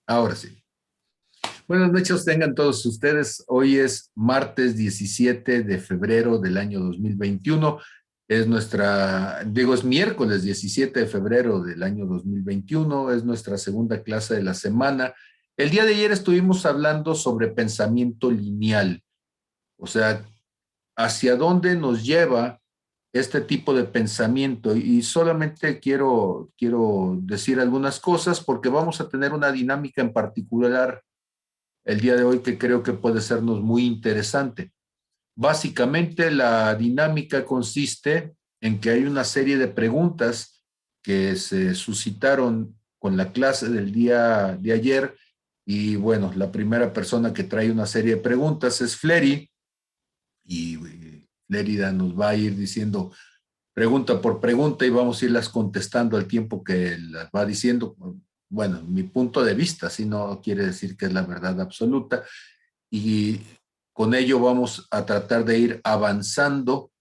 Ahora sí. Buenas noches, tengan todos ustedes. Hoy es martes 17 de febrero del año 2021. Es miércoles 17 de febrero del año 2021. Es nuestra segunda clase de la semana. El día de ayer estuvimos hablando sobre pensamiento lineal, o sea, hacia dónde nos lleva este tipo de pensamiento. Y solamente quiero decir algunas cosas porque vamos a tener una dinámica en particular el día de hoy que creo que puede sernos muy interesante. Básicamente la dinámica consiste en que hay una serie de preguntas que se suscitaron con la clase del día de ayer y bueno, la primera persona que trae una serie de preguntas es Flery y Flérida nos va a ir diciendo pregunta por pregunta y vamos a irlas contestando al tiempo que las va diciendo. Bueno, mi punto de vista, si no quiere decir que es la verdad absoluta, y con ello vamos a tratar de ir avanzando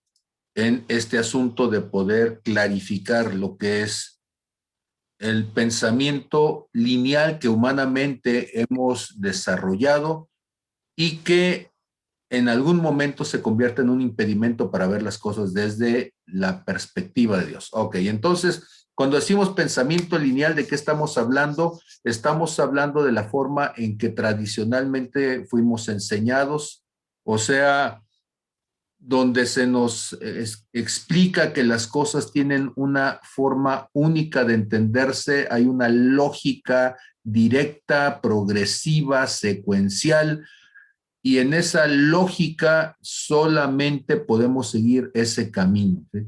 en este asunto de poder clarificar lo que es el pensamiento lineal que humanamente hemos desarrollado y que en algún momento se convierte en un impedimento para ver las cosas desde la perspectiva de Dios. Ok, entonces, cuando decimos pensamiento lineal, ¿de qué estamos hablando? Estamos hablando de la forma en que tradicionalmente fuimos enseñados, o sea, donde se nos explica que las cosas tienen una forma única de entenderse, hay una lógica directa, progresiva, secuencial, y en esa lógica solamente podemos seguir ese camino, ¿sí?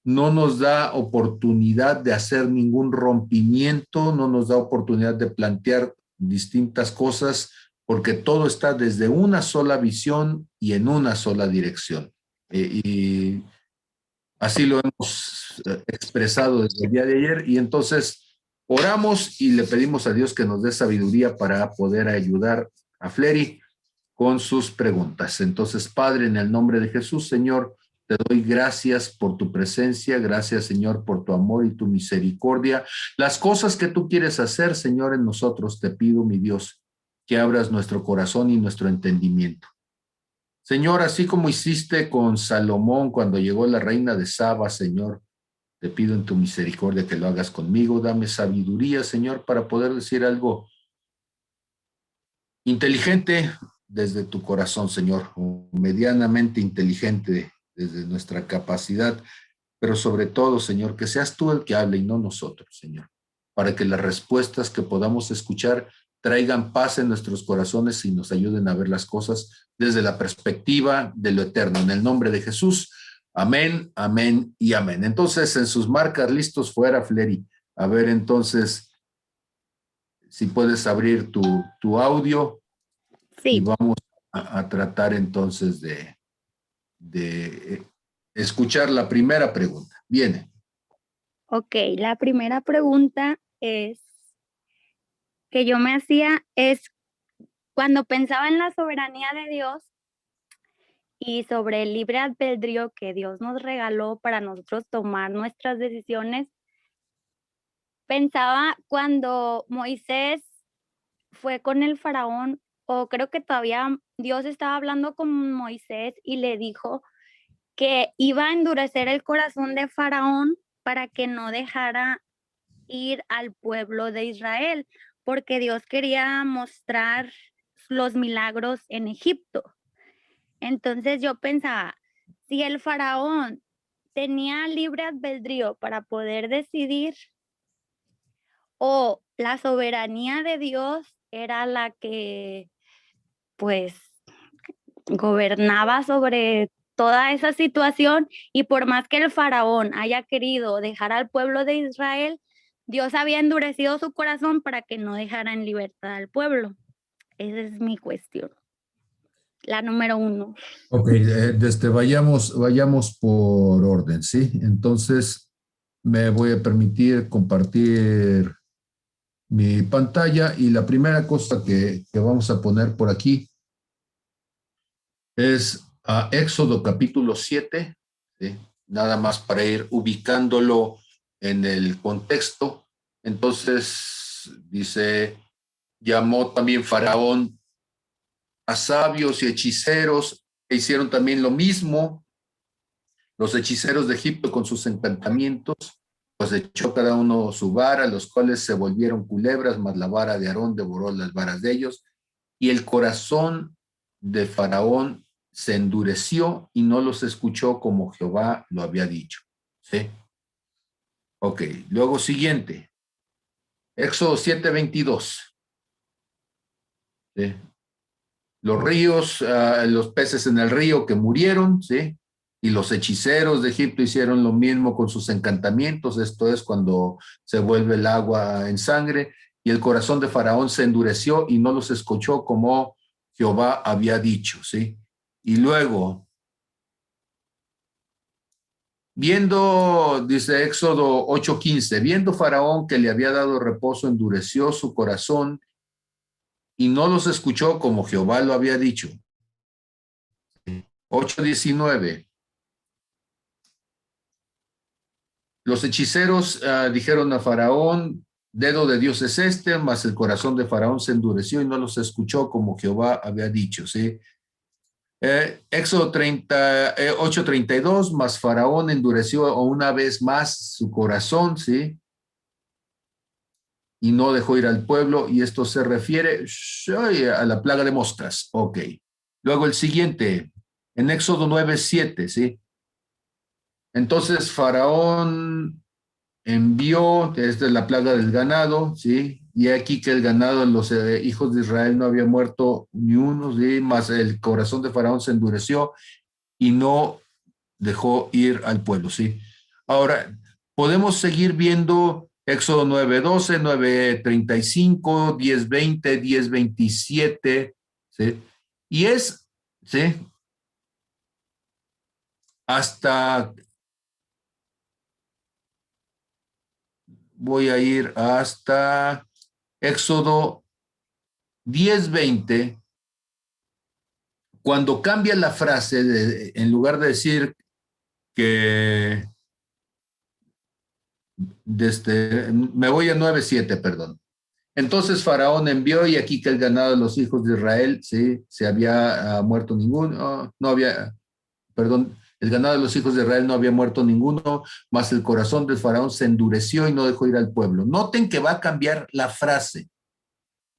No nos da oportunidad de hacer ningún rompimiento, no nos da oportunidad de plantear distintas cosas, porque todo está desde una sola visión y en una sola dirección. Y así lo hemos expresado desde el día de ayer, y entonces oramos y le pedimos a Dios que nos dé sabiduría para poder ayudar a Flery con sus preguntas. Entonces, Padre, en el nombre de Jesús, Señor, te doy gracias por tu presencia, gracias, Señor, por tu amor y tu misericordia. Las cosas que tú quieres hacer, Señor, en nosotros, te pido, mi Dios, que abras nuestro corazón y nuestro entendimiento. Señor, así como hiciste con Salomón cuando llegó la reina de Saba, Señor, te pido en tu misericordia que lo hagas conmigo. Dame sabiduría, Señor, para poder decir algo inteligente desde tu corazón, Señor, o medianamente inteligente desde nuestra capacidad, pero sobre todo, Señor, que seas tú el que hable y no nosotros, Señor, para que las respuestas que podamos escuchar traigan paz en nuestros corazones y nos ayuden a ver las cosas desde la perspectiva de lo eterno. En el nombre de Jesús, amén, amén y amén. Entonces, en sus marcas, listos fuera, Flery. A ver, entonces, si puedes abrir tu audio y Sí, vamos a tratar entonces de escuchar la primera pregunta. Viene. ok. La primera pregunta que yo me hacía es cuando pensaba en la soberanía de Dios y sobre el libre albedrío que Dios nos regaló para nosotros tomar nuestras decisiones, pensaba cuando Moisés fue con el faraón, o creo que todavía Dios estaba hablando con Moisés y le dijo que iba a endurecer el corazón de faraón para que no dejara ir al pueblo de Israel, porque Dios quería mostrar los milagros en Egipto. Entonces yo pensaba, si el faraón tenía libre albedrío para poder decidir, o la soberanía de Dios era la que pues gobernaba sobre toda esa situación, y por más que el faraón haya querido dejar al pueblo de Israel, Dios había endurecido su corazón para que no dejara en libertad al pueblo. Esa es mi cuestión, la número uno. Ok, vayamos por orden, ¿sí? Entonces, me voy a permitir compartir mi pantalla y la primera cosa que vamos a poner por aquí es a Éxodo capítulo 7, ¿sí? Nada más para ir ubicándolo en el contexto. Entonces, dice Llamó también Faraón a sabios y hechiceros e hicieron también lo mismo. Los hechiceros de Egipto con sus encantamientos, pues echó cada uno su vara, los cuales se volvieron culebras, mas la vara de Aarón devoró las varas de ellos, y el corazón de Faraón se endureció y no los escuchó como Jehová lo había dicho. ¿Sí? Ok, luego siguiente. Éxodo 7:22. ¿Sí? Los ríos, los peces en el río que murieron, ¿sí? Y los hechiceros de Egipto hicieron lo mismo con sus encantamientos, esto es cuando se vuelve el agua en sangre, y el corazón de Faraón se endureció y no los escuchó como Jehová había dicho, ¿sí? Y luego, viendo, dice Éxodo 8:15, viendo Faraón que le había dado reposo, endureció su corazón y no los escuchó como Jehová lo había dicho. 8:19. Los hechiceros dijeron a Faraón, dedo de Dios es este, mas el corazón de Faraón se endureció y no los escuchó como Jehová había dicho, ¿sí? Éxodo 8:32, mas Faraón endureció una vez más su corazón, ¿sí? Y no dejó ir al pueblo, y esto se refiere a la plaga de moscas, ok. Luego el siguiente, en Éxodo 9:7, ¿sí? Entonces Faraón envió, esta es la plaga del ganado, ¿sí? Y aquí que el ganado de los hijos de Israel no había muerto ni uno, ¿sí? Más el corazón de Faraón se endureció y no dejó ir al pueblo, ¿sí? Ahora, podemos seguir viendo Éxodo 9:12, 9:35, 10:20, 10:27, ¿sí? Y es, ¿sí? Hasta, voy a ir hasta Éxodo 10:20, cuando cambia la frase, en lugar de decir que me voy a 9:7, perdón. Entonces Faraón envió, y aquí que el ganado de los hijos de Israel, sí, se había muerto ninguno, no había, perdón, el ganado de los hijos de Israel no había muerto ninguno, mas el corazón del Faraón se endureció y no dejó ir al pueblo. Noten que va a cambiar la frase,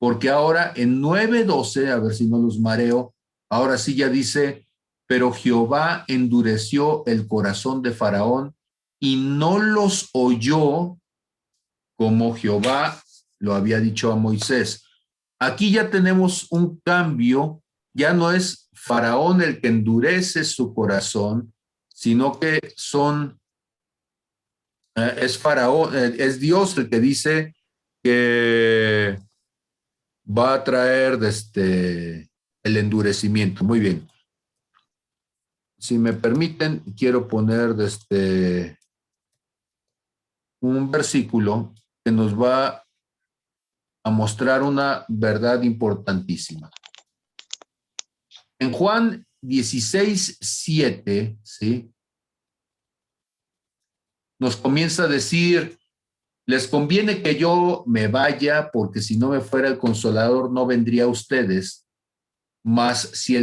porque ahora en 9:12, a ver si no los mareo, ahora sí ya dice, pero Jehová endureció el corazón de Faraón y no los oyó como Jehová lo había dicho a Moisés. Aquí ya tenemos un cambio, ya no es Faraón el que endurece su corazón, sino que es Faraón, es Dios el que dice que va a traer el endurecimiento. Muy bien. Si me permiten, quiero poner un versículo que nos va a mostrar una verdad importantísima. En Juan 16:7, ¿sí? Nos comienza a decir, les conviene que yo me vaya, porque si no me fuera el Consolador no vendría a ustedes, mas si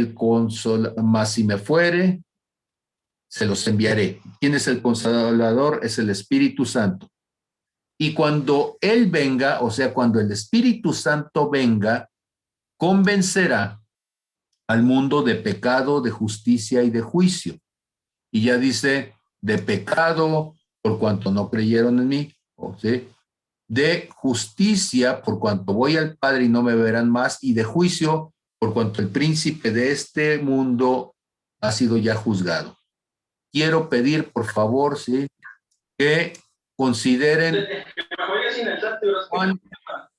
me fuere, se los enviaré. ¿Quién es el Consolador? Es el Espíritu Santo. Y cuando Él venga, o sea, cuando el Espíritu Santo venga, convencerá al mundo de pecado, de justicia y de juicio. Y ya dice, de pecado por cuanto no creyeron en mí, ¿sí? De justicia por cuanto voy al Padre y no me verán más, y de juicio por cuanto el príncipe de este mundo ha sido ya juzgado. Quiero pedir, por favor, ¿sí?, que consideren Juan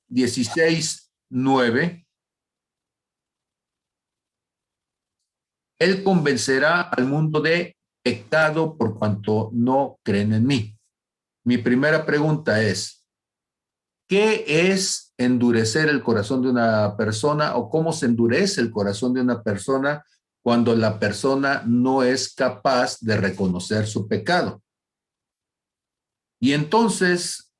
16:9. Él convencerá al mundo de pecado por cuanto no creen en mí. Mi primera pregunta es, ¿qué es endurecer el corazón de una persona, o cómo se endurece el corazón de una persona cuando la persona no es capaz de reconocer su pecado? Y entonces,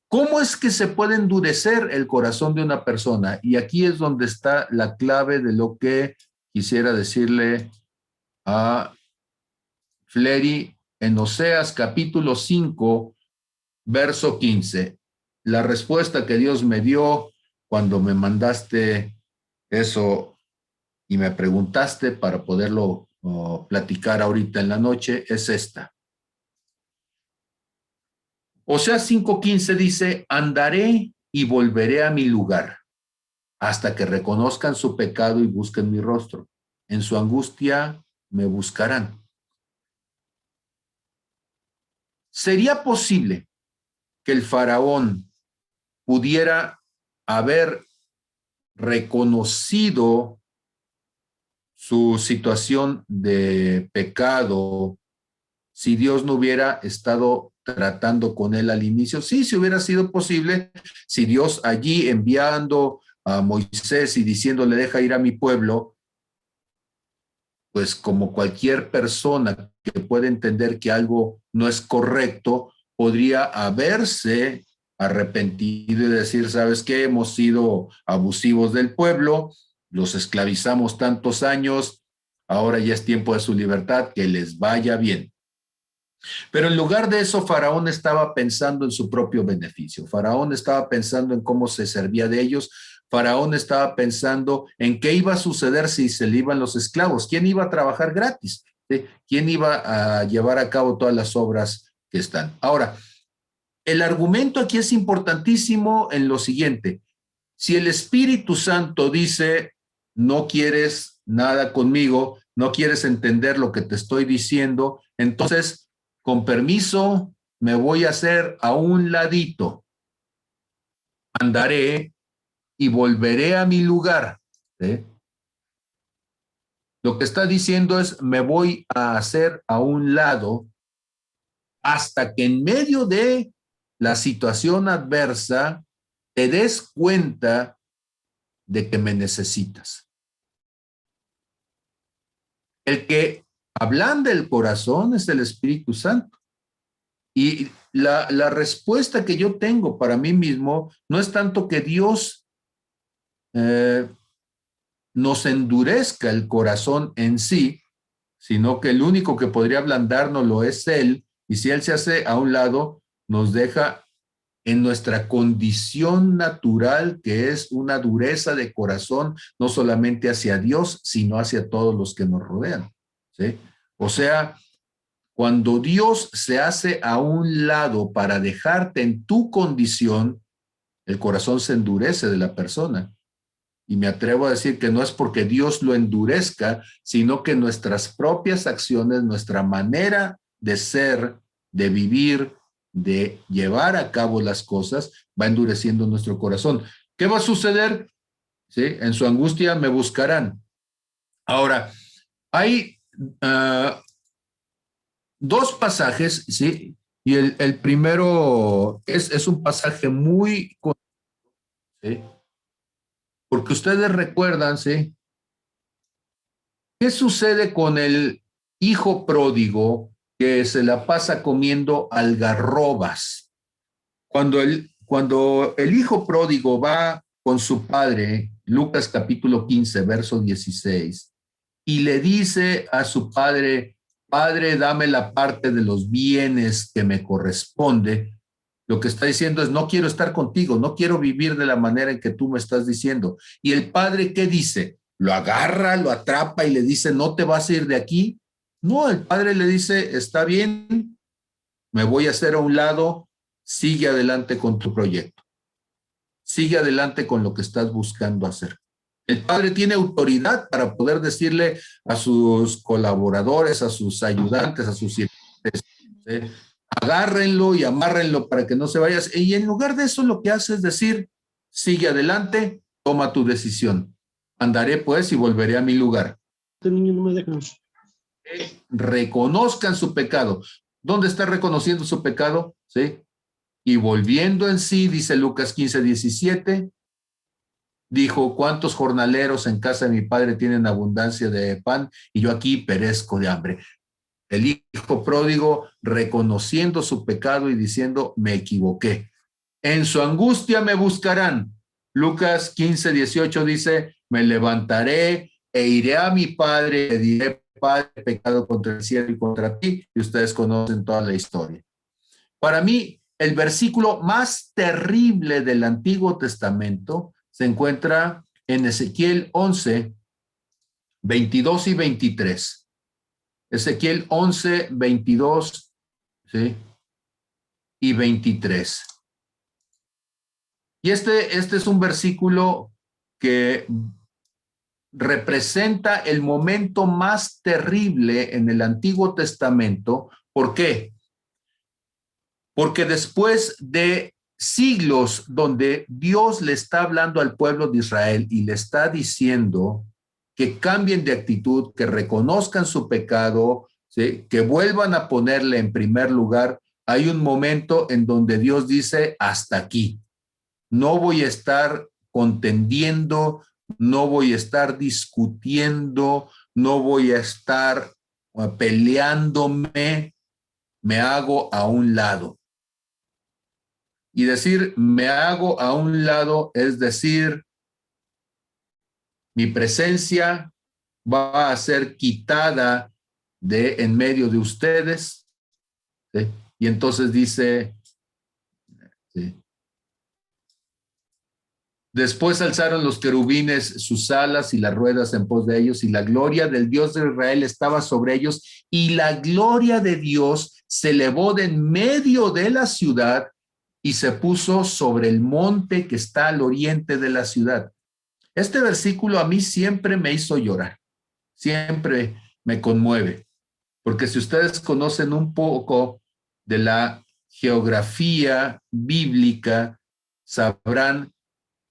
¿Cómo es que se puede endurecer el corazón de una persona? Y aquí es donde está la clave de lo que quisiera decirle a Flery en Oseas capítulo 5, verso 15. La respuesta que Dios me dio cuando me mandaste eso y me preguntaste para poderlo platicar ahorita en la noche es esta. Oseas 5:15 dice, andaré y volveré a mi lugar hasta que reconozcan su pecado y busquen mi rostro. En su angustia me buscarán. ¿Sería posible que el faraón pudiera haber reconocido su situación de pecado si Dios no hubiera estado tratando con él al inicio? Sí, si hubiera sido posible, si Dios allí enviando a Moisés y diciéndole, deja ir a mi pueblo, pues como cualquier persona que puede entender que algo no es correcto, podría haberse arrepentido y decir, ¿sabes qué? Hemos sido abusivos del pueblo, los esclavizamos tantos años, ahora ya es tiempo de su libertad, que les vaya bien. Pero en lugar de eso, Faraón estaba pensando en su propio beneficio. Faraón estaba pensando en cómo se servía de ellos. Faraón estaba pensando en qué iba a suceder si se le iban los esclavos. ¿Quién iba a trabajar gratis? ¿Sí? ¿Quién iba a llevar a cabo todas las obras que están? Ahora, el argumento aquí es importantísimo en lo siguiente. Si el Espíritu Santo dice, no quieres nada conmigo, no quieres entender lo que te estoy diciendo, entonces, con permiso, me voy a hacer a un ladito. Andaré y volveré a mi lugar. ¿Sí? Lo que está diciendo es, me voy a hacer a un lado hasta que en medio de la situación adversa te des cuenta de que me necesitas. El que ablanda el corazón es el Espíritu Santo. Y la respuesta que yo tengo para mí mismo no es tanto que Dios nos endurezca el corazón en sí, sino que el único que podría ablandárnoslo es Él, y si Él se hace a un lado, nos deja en nuestra condición natural, que es una dureza de corazón, no solamente hacia Dios, sino hacia todos los que nos rodean. ¿Sí? O sea, cuando Dios se hace a un lado para dejarte en tu condición, el corazón se endurece de la persona. Y me atrevo a decir que no es porque Dios lo endurezca, sino que nuestras propias acciones, nuestra manera de ser, de vivir, de llevar a cabo las cosas, va endureciendo nuestro corazón. ¿Qué va a suceder? ¿Sí? En su angustia me buscarán. Ahora, hay dos pasajes, ¿sí? Y el primero es un pasaje muy... ¿sí? Porque ustedes recuerdan, ¿sí? ¿Qué sucede con el hijo pródigo que se la pasa comiendo algarrobas? Cuando el hijo pródigo va con su padre, Lucas capítulo 15, verso 16, y le dice a su padre, Padre, dame la parte de los bienes que me corresponde, lo que está diciendo es, no quiero estar contigo, no quiero vivir de la manera en que tú me estás diciendo. Y el padre, ¿qué dice? Lo agarra, lo atrapa y le dice, no te vas a ir de aquí. No, el padre le dice, está bien, me voy a hacer a un lado, sigue adelante con tu proyecto. Sigue adelante con lo que estás buscando hacer. El padre tiene autoridad para poder decirle a sus colaboradores, a sus ayudantes, a sus sirvientes, agárrenlo y amárrenlo para que no se vaya. Y en lugar de eso lo que hace es decir, sigue adelante, toma tu decisión. Andaré pues y volveré a mi lugar. Este niño no me deja. Reconozcan su pecado. ¿Dónde está reconociendo su pecado? ¿Sí? Y volviendo en sí, dice Lucas 15:17, dijo, ¿cuántos jornaleros en casa de mi padre tienen abundancia de pan y yo aquí perezco de hambre? El hijo pródigo reconociendo su pecado y diciendo, me equivoqué. En su angustia me buscarán. Lucas 15:18 dice, me levantaré e iré a mi padre y le diré, Padre, he pecado contra el cielo y contra ti, y ustedes conocen toda la historia. Para mí, el versículo más terrible del Antiguo Testamento se encuentra en Ezequiel 11, 22 y 23. Ezequiel 11, 22, ¿sí? Y 23. Y este es un versículo que representa el momento más terrible en el Antiguo Testamento. ¿Por qué? Porque después de siglos donde Dios le está hablando al pueblo de Israel y le está diciendo que cambien de actitud, que reconozcan su pecado, ¿sí? Que vuelvan a ponerle en primer lugar, hay un momento en donde Dios dice, hasta aquí. No voy a estar contendiendo, no voy a estar discutiendo, no voy a estar peleándome, me hago a un lado. Y decir me hago a un lado es decir, mi presencia va a ser quitada de en medio de ustedes, ¿sí? Y entonces dice, ¿sí? Después alzaron los querubines sus alas y las ruedas en pos de ellos, y la gloria del Dios de Israel estaba sobre ellos, y la gloria de Dios se elevó de en medio de la ciudad y se puso sobre el monte que está al oriente de la ciudad. Este versículo a mí siempre me hizo llorar, siempre me conmueve, porque si ustedes conocen un poco de la geografía bíblica, sabrán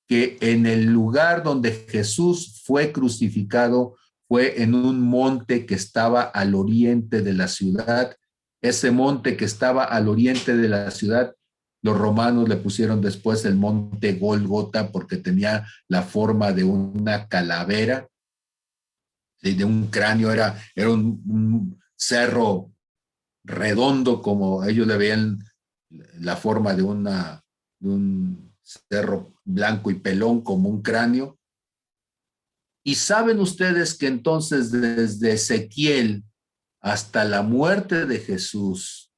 que en el lugar donde Jesús fue crucificado fue en un monte que estaba al oriente de la ciudad. Ese monte que estaba al oriente de la ciudad, los romanos le pusieron después el monte Gólgota porque tenía la forma de una calavera, de un cráneo, era un cerro redondo, como ellos le veían la forma de un cerro blanco y pelón como un cráneo. Y saben ustedes que entonces desde Ezequiel hasta la muerte de Jesús,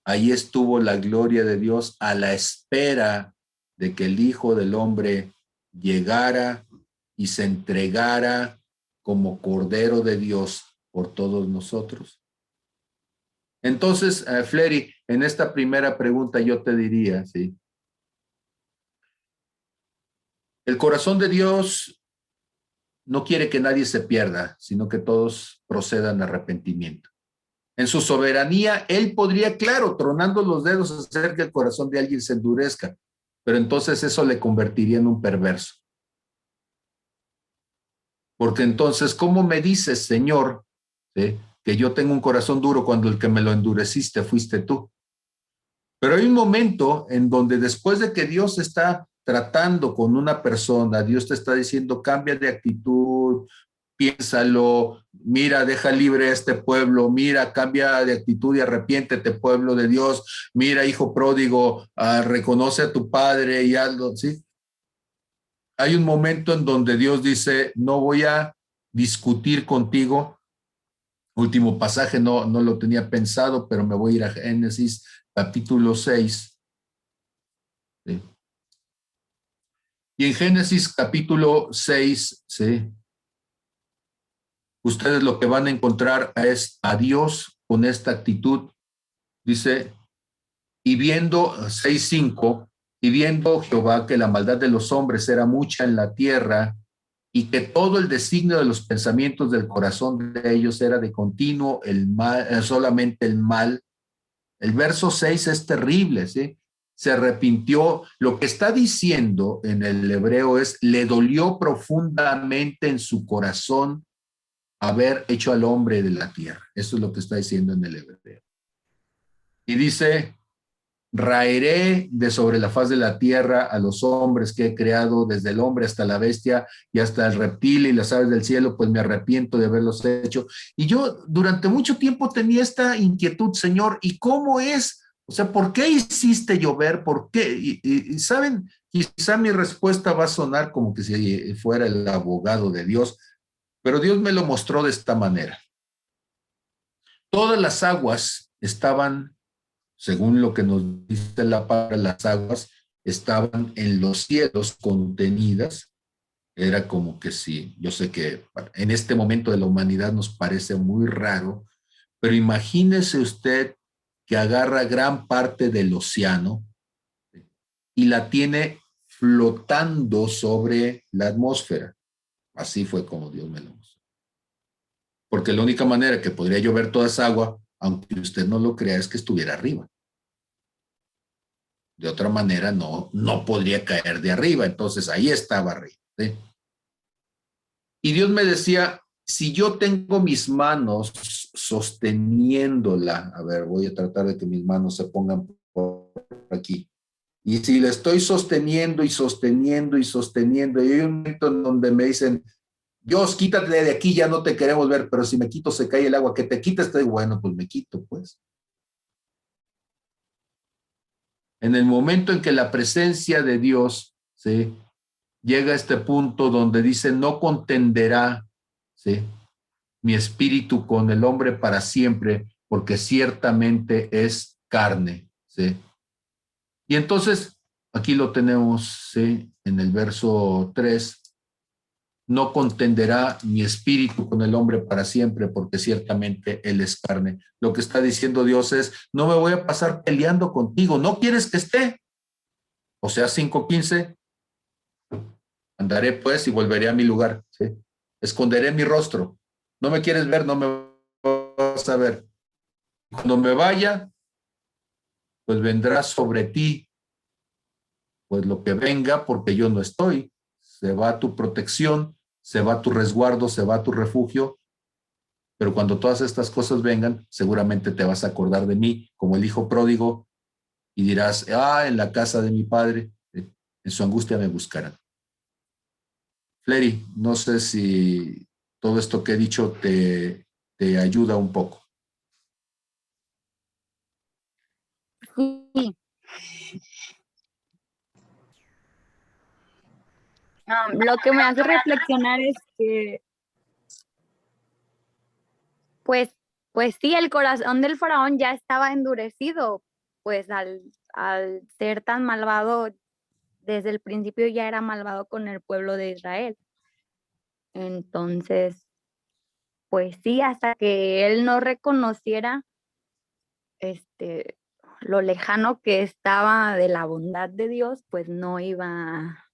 ahí estuvo la gloria de Dios a la espera de que el Hijo del Hombre llegara y se entregara como Cordero de Dios por todos nosotros. Entonces, Flery, en esta primera pregunta yo te diría, ¿sí? El corazón de Dios no quiere que nadie se pierda, sino que todos procedan a arrepentimiento. En su soberanía, Él podría, claro, tronando los dedos, hacer que el corazón de alguien se endurezca, pero entonces eso le convertiría en un perverso. Porque entonces, ¿cómo me dices, Señor, ¿sí?, que yo tengo un corazón duro cuando el que me lo endureciste fuiste tú? Pero hay un momento en donde después de que Dios está tratando con una persona, Dios te está diciendo, cambia de actitud, piénsalo, mira, deja libre a este pueblo, mira, cambia de actitud y arrepiéntete, pueblo de Dios, mira, hijo pródigo, reconoce a tu padre y hazlo, ¿sí? Hay un momento en donde Dios dice, no voy a discutir contigo. Último pasaje, no lo tenía pensado, pero me voy a ir a Génesis capítulo 6. ¿Sí? Y en Génesis capítulo 6, ¿sí?, ustedes lo que van a encontrar es a Dios con esta actitud. Dice, y viendo 6:5, y viendo Jehová que la maldad de los hombres era mucha en la tierra, y que todo el designio de los pensamientos del corazón de ellos era de continuo el mal, solamente el mal. El verso 6 es terrible, ¿sí? Se arrepintió. Lo que está diciendo en el hebreo es, le dolió profundamente en su corazón haber hecho al hombre de la tierra. Eso es lo que está diciendo en el hebreo. Y dice, raeré de sobre la faz de la tierra a los hombres que he creado, desde el hombre hasta la bestia y hasta el reptil y las aves del cielo, pues me arrepiento de haberlos hecho. Y yo durante mucho tiempo tenía esta inquietud, Señor, ¿y cómo es? O sea, ¿por qué hiciste llover? ¿Por qué? Y saben, quizá mi respuesta va a sonar como que si fuera el abogado de Dios, pero Dios me lo mostró de esta manera. Todas las aguas estaban, según lo que nos dice la palabra, las aguas estaban en los cielos contenidas. Era como que sí, yo sé que en este momento de la humanidad nos parece muy raro, pero imagínese usted que agarra gran parte del océano y la tiene flotando sobre la atmósfera. Así fue como Dios me lo mostró. Porque la única manera que podría llover toda esa agua, aunque usted no lo crea, es que estuviera arriba. De otra manera, no podría caer de arriba. Entonces ahí estaba arriba. ¿Sí? Y Dios me decía, si yo tengo mis manos sosteniéndola, a ver, voy a tratar de que mis manos se pongan por aquí. Y si la estoy sosteniendo y sosteniendo y sosteniendo, y hay un momento en donde me dicen, Dios, quítate de aquí, ya no te queremos ver, pero si me quito se cae el agua, que te quites, estoy bueno, pues me quito, pues. En el momento en que la presencia de Dios, ¿sí?, llega a este punto donde dice, no contenderá, ¿sí?, mi espíritu con el hombre para siempre, porque ciertamente es carne, ¿sí? Y entonces, aquí lo tenemos, ¿sí?, en el verso 3, no contenderá mi espíritu con el hombre para siempre, porque ciertamente él es carne. Lo que está diciendo Dios es, no me voy a pasar peleando contigo, ¿no quieres que esté? O sea, 5:15, andaré pues y volveré a mi lugar, ¿sí? Esconderé mi rostro. No me quieres ver, no me vas a ver. Cuando me vaya, pues vendrá sobre ti, pues lo que venga, porque yo no estoy. Se va tu protección, se va tu resguardo, se va tu refugio, pero cuando todas estas cosas vengan, seguramente te vas a acordar de mí como el hijo pródigo y dirás, en la casa de mi padre, en su angustia me buscarán. Flery, no sé si todo esto que he dicho te ayuda un poco. Sí. Lo que me hace reflexionar es que, pues, pues sí, el corazón del faraón ya estaba endurecido, pues al ser tan malvado, desde el principio ya era malvado con el pueblo de Israel. Entonces, pues sí, hasta que él no reconociera este, lo lejano que estaba de la bondad de Dios, pues no iba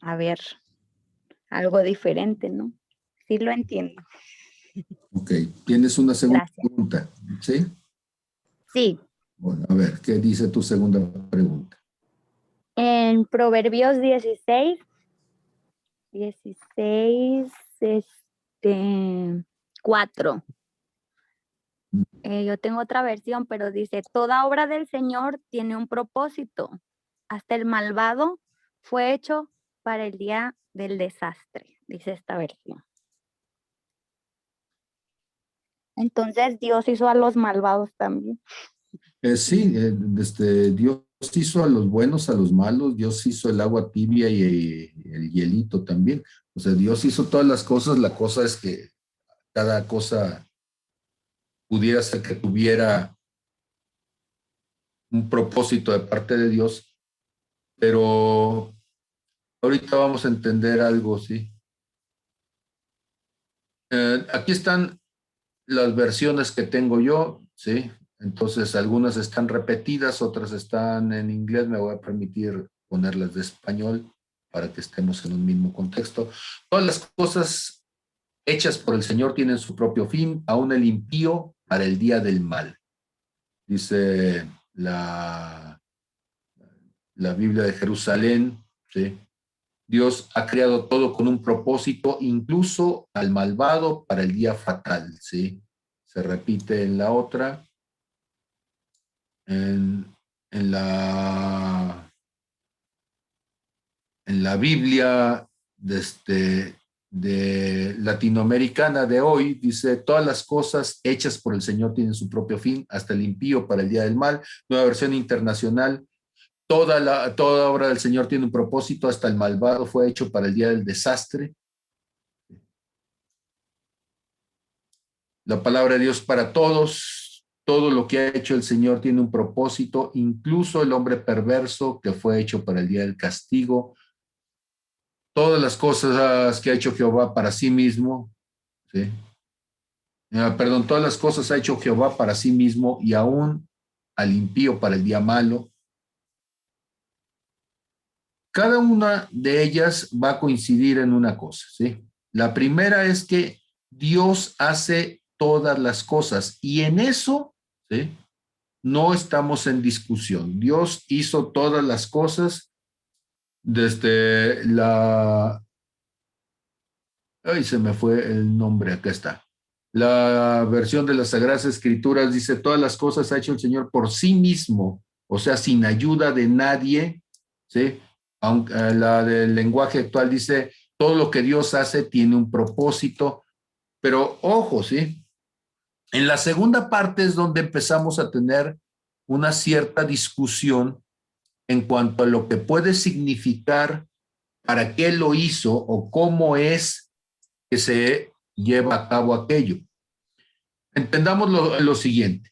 a ver algo diferente, ¿no? Sí lo entiendo. Ok, tienes una segunda Gracias. pregunta, ¿sí? Sí, Bueno, a ver, ¿qué dice tu segunda pregunta? en Proverbios 16, este, 4. Yo tengo otra versión, pero dice, toda obra del Señor tiene un propósito. Hasta el malvado fue hecho para el día del desastre, dice esta versión. Entonces Dios hizo a los malvados también. Sí, Dios hizo a los buenos, a los malos, Dios hizo el agua tibia y el hielito también. O sea, Dios hizo todas las cosas, la cosa es que cada cosa pudiera ser que tuviera un propósito de parte de Dios, pero ahorita vamos a entender algo, ¿sí? Aquí están las versiones que tengo yo, ¿sí? Entonces, algunas están repetidas, otras están en inglés, me voy a permitir ponerlas de español para que estemos en un mismo contexto. Todas las cosas hechas por el Señor tienen su propio fin, aún el impío para el día del mal. Dice la Biblia de Jerusalén, ¿sí? Dios ha creado todo con un propósito, incluso al malvado para el día fatal, ¿sí? Se repite en la otra, en, en la, en la Biblia de latinoamericana de hoy, dice, todas las cosas hechas por el Señor tienen su propio fin, hasta el impío para el día del mal. Nueva versión internacional, toda obra del Señor tiene un propósito, hasta el malvado fue hecho para el día del desastre. La palabra de Dios para todos, todo lo que ha hecho el Señor tiene un propósito, incluso el hombre perverso que fue hecho para el día del castigo. Todas las cosas que ha hecho Jehová para sí mismo, ¿sí? Perdón, todas las cosas ha hecho Jehová para sí mismo y aún al impío para el día malo. Cada una de ellas va a coincidir en una cosa, ¿sí? La primera es que Dios hace todas las cosas y en eso, ¿sí?, no estamos en discusión. Dios hizo todas las cosas desde la... Ay, se me fue el nombre, acá está. La versión de las Sagradas Escrituras dice, todas las cosas ha hecho el Señor por sí mismo, o sea, sin ayuda de nadie, ¿sí? Aunque la del lenguaje actual dice, todo lo que Dios hace tiene un propósito, pero ojo, ¿sí? En la segunda parte es donde empezamos a tener una cierta discusión en cuanto a lo que puede significar, para qué lo hizo o cómo es que se lleva a cabo aquello. Entendamos lo siguiente.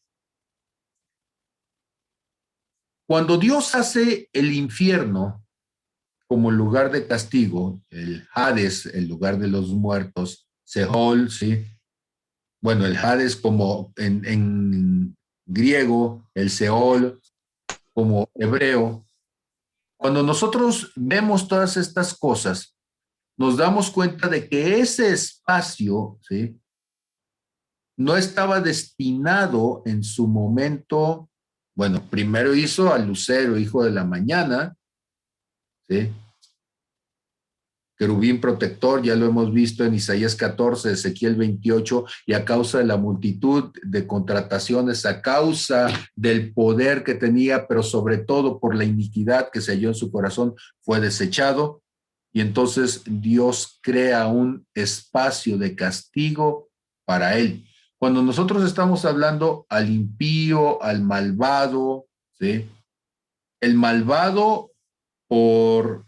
Cuando Dios hace el infierno como lugar de castigo, el Hades, el lugar de los muertos, Seol, ¿sí? Bueno, el Hades como en griego, el Seol como hebreo. Cuando nosotros vemos todas estas cosas, nos damos cuenta de que ese espacio, ¿sí?, no estaba destinado en su momento. Bueno, primero hizo al lucero, hijo de la mañana, ¿sí? Querubín protector, ya lo hemos visto en Isaías 14, Ezequiel 28, y a causa de la multitud de contrataciones, a causa del poder que tenía, pero sobre todo por la iniquidad que se halló en su corazón, fue desechado. Y entonces Dios crea un espacio de castigo para él. Cuando nosotros estamos hablando al impío, al malvado, ¿sí?, el malvado por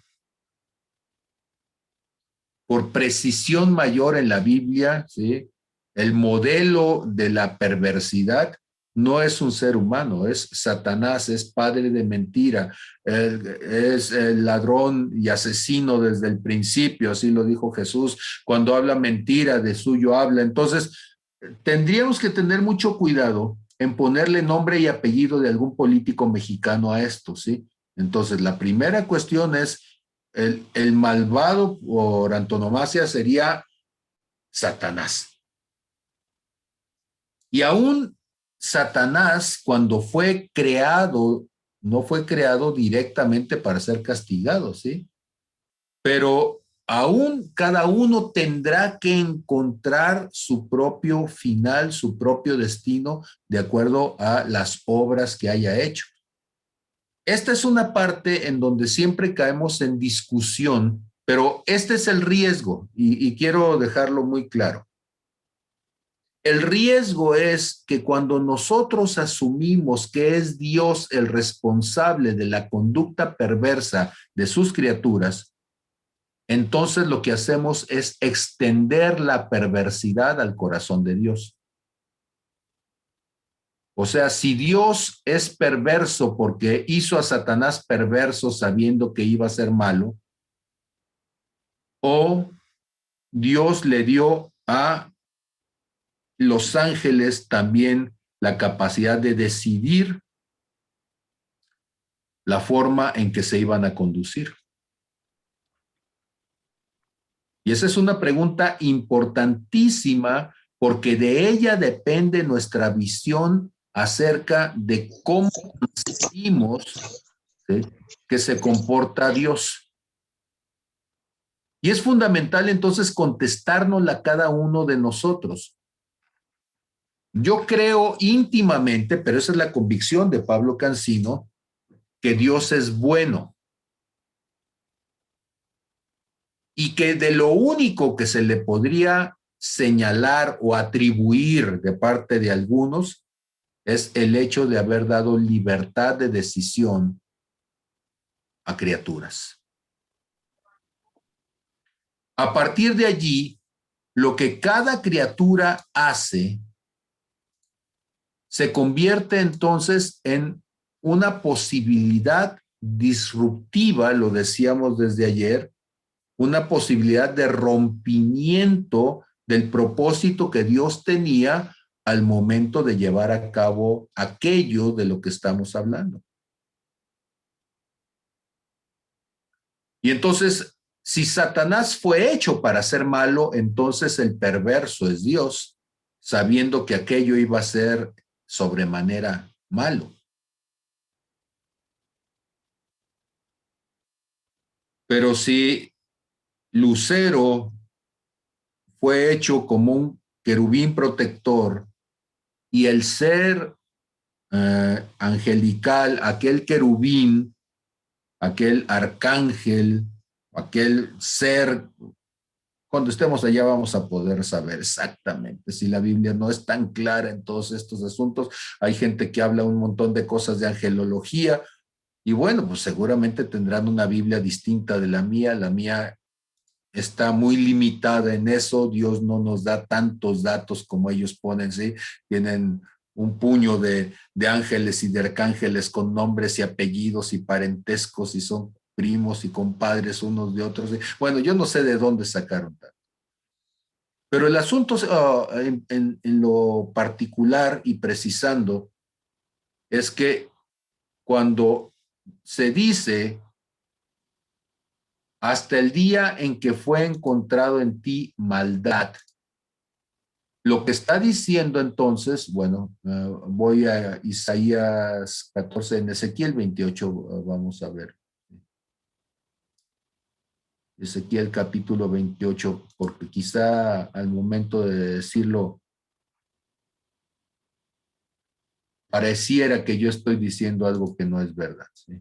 precisión mayor en la Biblia, ¿sí?, el modelo de la perversidad no es un ser humano, es Satanás, es padre de mentira, es el ladrón y asesino desde el principio, así lo dijo Jesús, cuando habla mentira, de suyo habla. Entonces, tendríamos que tener mucho cuidado en ponerle nombre y apellido de algún político mexicano a esto, ¿sí? Entonces, la primera cuestión es, el malvado por antonomasia sería Satanás. Y aún Satanás, cuando fue creado, no fue creado directamente para ser castigado, ¿sí? Pero aún cada uno tendrá que encontrar su propio final, su propio destino, de acuerdo a las obras que haya hecho. Esta es una parte en donde siempre caemos en discusión, pero este es el riesgo y quiero dejarlo muy claro. El riesgo es que cuando nosotros asumimos que es Dios el responsable de la conducta perversa de sus criaturas, entonces lo que hacemos es extender la perversidad al corazón de Dios. O sea, si Dios es perverso porque hizo a Satanás perverso sabiendo que iba a ser malo, o Dios le dio a los ángeles también la capacidad de decidir la forma en que se iban a conducir. Y esa es una pregunta importantísima porque de ella depende nuestra visión acerca de cómo concebimos, ¿sí?, que se comporta Dios. Y es fundamental entonces contestárnosla a cada uno de nosotros. Yo creo íntimamente, pero esa es la convicción de Pablo Cancino, que Dios es bueno. y que de lo único que se le podría señalar o atribuir de parte de algunos es el hecho de haber dado libertad de decisión a criaturas. A partir de allí, lo que cada criatura hace se convierte entonces en una posibilidad disruptiva, lo decíamos desde ayer, una posibilidad de rompimiento del propósito que Dios tenía al momento de llevar a cabo aquello de lo que estamos hablando. Y entonces, si Satanás fue hecho para ser malo, entonces el perverso es Dios, sabiendo que aquello iba a ser sobremanera malo. Pero si Lucero fue hecho como un querubín protector y el ser angelical, aquel querubín, aquel arcángel, aquel ser, cuando estemos allá vamos a poder saber exactamente si la Biblia no es tan clara en todos estos asuntos. Hay gente que habla un montón de cosas de angelología y bueno, pues seguramente tendrán una Biblia distinta de la mía. La mía está muy limitada en eso. Dios no nos da tantos datos como ellos ponen, ¿sí? Tienen un puño de ángeles y de arcángeles con nombres y apellidos y parentescos y son primos y compadres unos de otros. ¿Sí? Bueno, yo no sé de dónde sacaron tanto. Pero el asunto en lo particular y precisando es que cuando se dice hasta el día en que fue encontrado en ti maldad, lo que está diciendo entonces, bueno, voy a Isaías 14, en Ezequiel 28, vamos a ver. Ezequiel capítulo 28, porque quizá al momento de decirlo, pareciera que yo estoy diciendo algo que no es verdad. ¿Sí?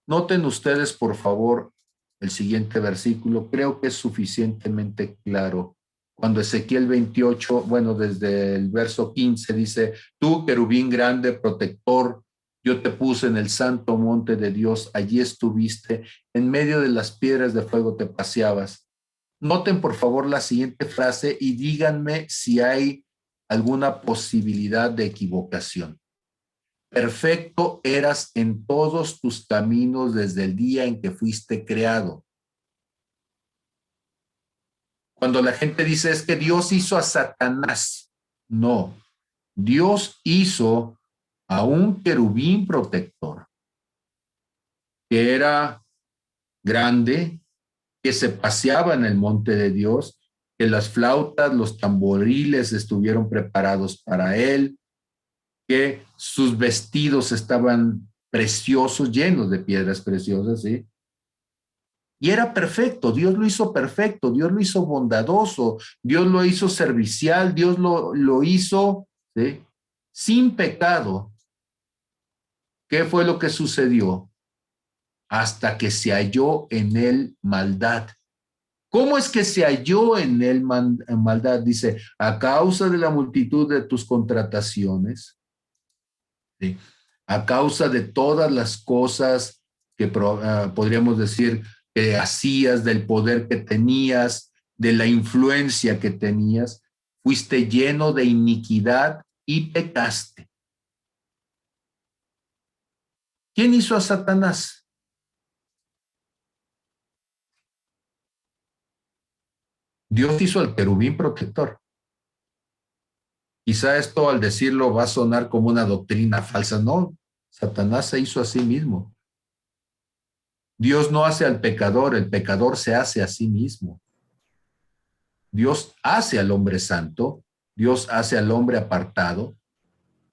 Noten ustedes, por favor, el siguiente versículo. Creo que es suficientemente claro. Cuando Ezequiel 28, bueno, desde el verso 15 dice, tú, querubín grande, protector, yo te puse en el santo monte de Dios, allí estuviste, en medio de las piedras de fuego te paseabas. Noten, por favor, la siguiente frase y díganme si hay alguna posibilidad de equivocación. Perfecto eras en todos tus caminos desde el día en que fuiste creado. Cuando la gente dice es que Dios hizo a Satanás, no, Dios hizo a un querubín protector que era grande, que se paseaba en el monte de Dios, que las flautas, los tamboriles estuvieron preparados para él, que sus vestidos estaban preciosos, llenos de piedras preciosas, ¿sí? Y era perfecto, Dios lo hizo perfecto, Dios lo hizo bondadoso, Dios lo hizo servicial, Dios lo hizo, ¿sí? Sin pecado. ¿Qué fue lo que sucedió? Hasta que se halló en él maldad. ¿Cómo es que se halló en él maldad? Dice, a causa de la multitud de tus contrataciones, ¿sí? A causa de todas las cosas que podríamos decir que hacías, del poder que tenías, de la influencia que tenías, fuiste lleno de iniquidad y pecaste. ¿Quién hizo a Satanás? Dios hizo al querubín protector. Quizá esto al decirlo va a sonar como una doctrina falsa. No, Satanás se hizo a sí mismo. Dios no hace al pecador, el pecador se hace a sí mismo. Dios hace al hombre santo, Dios hace al hombre apartado,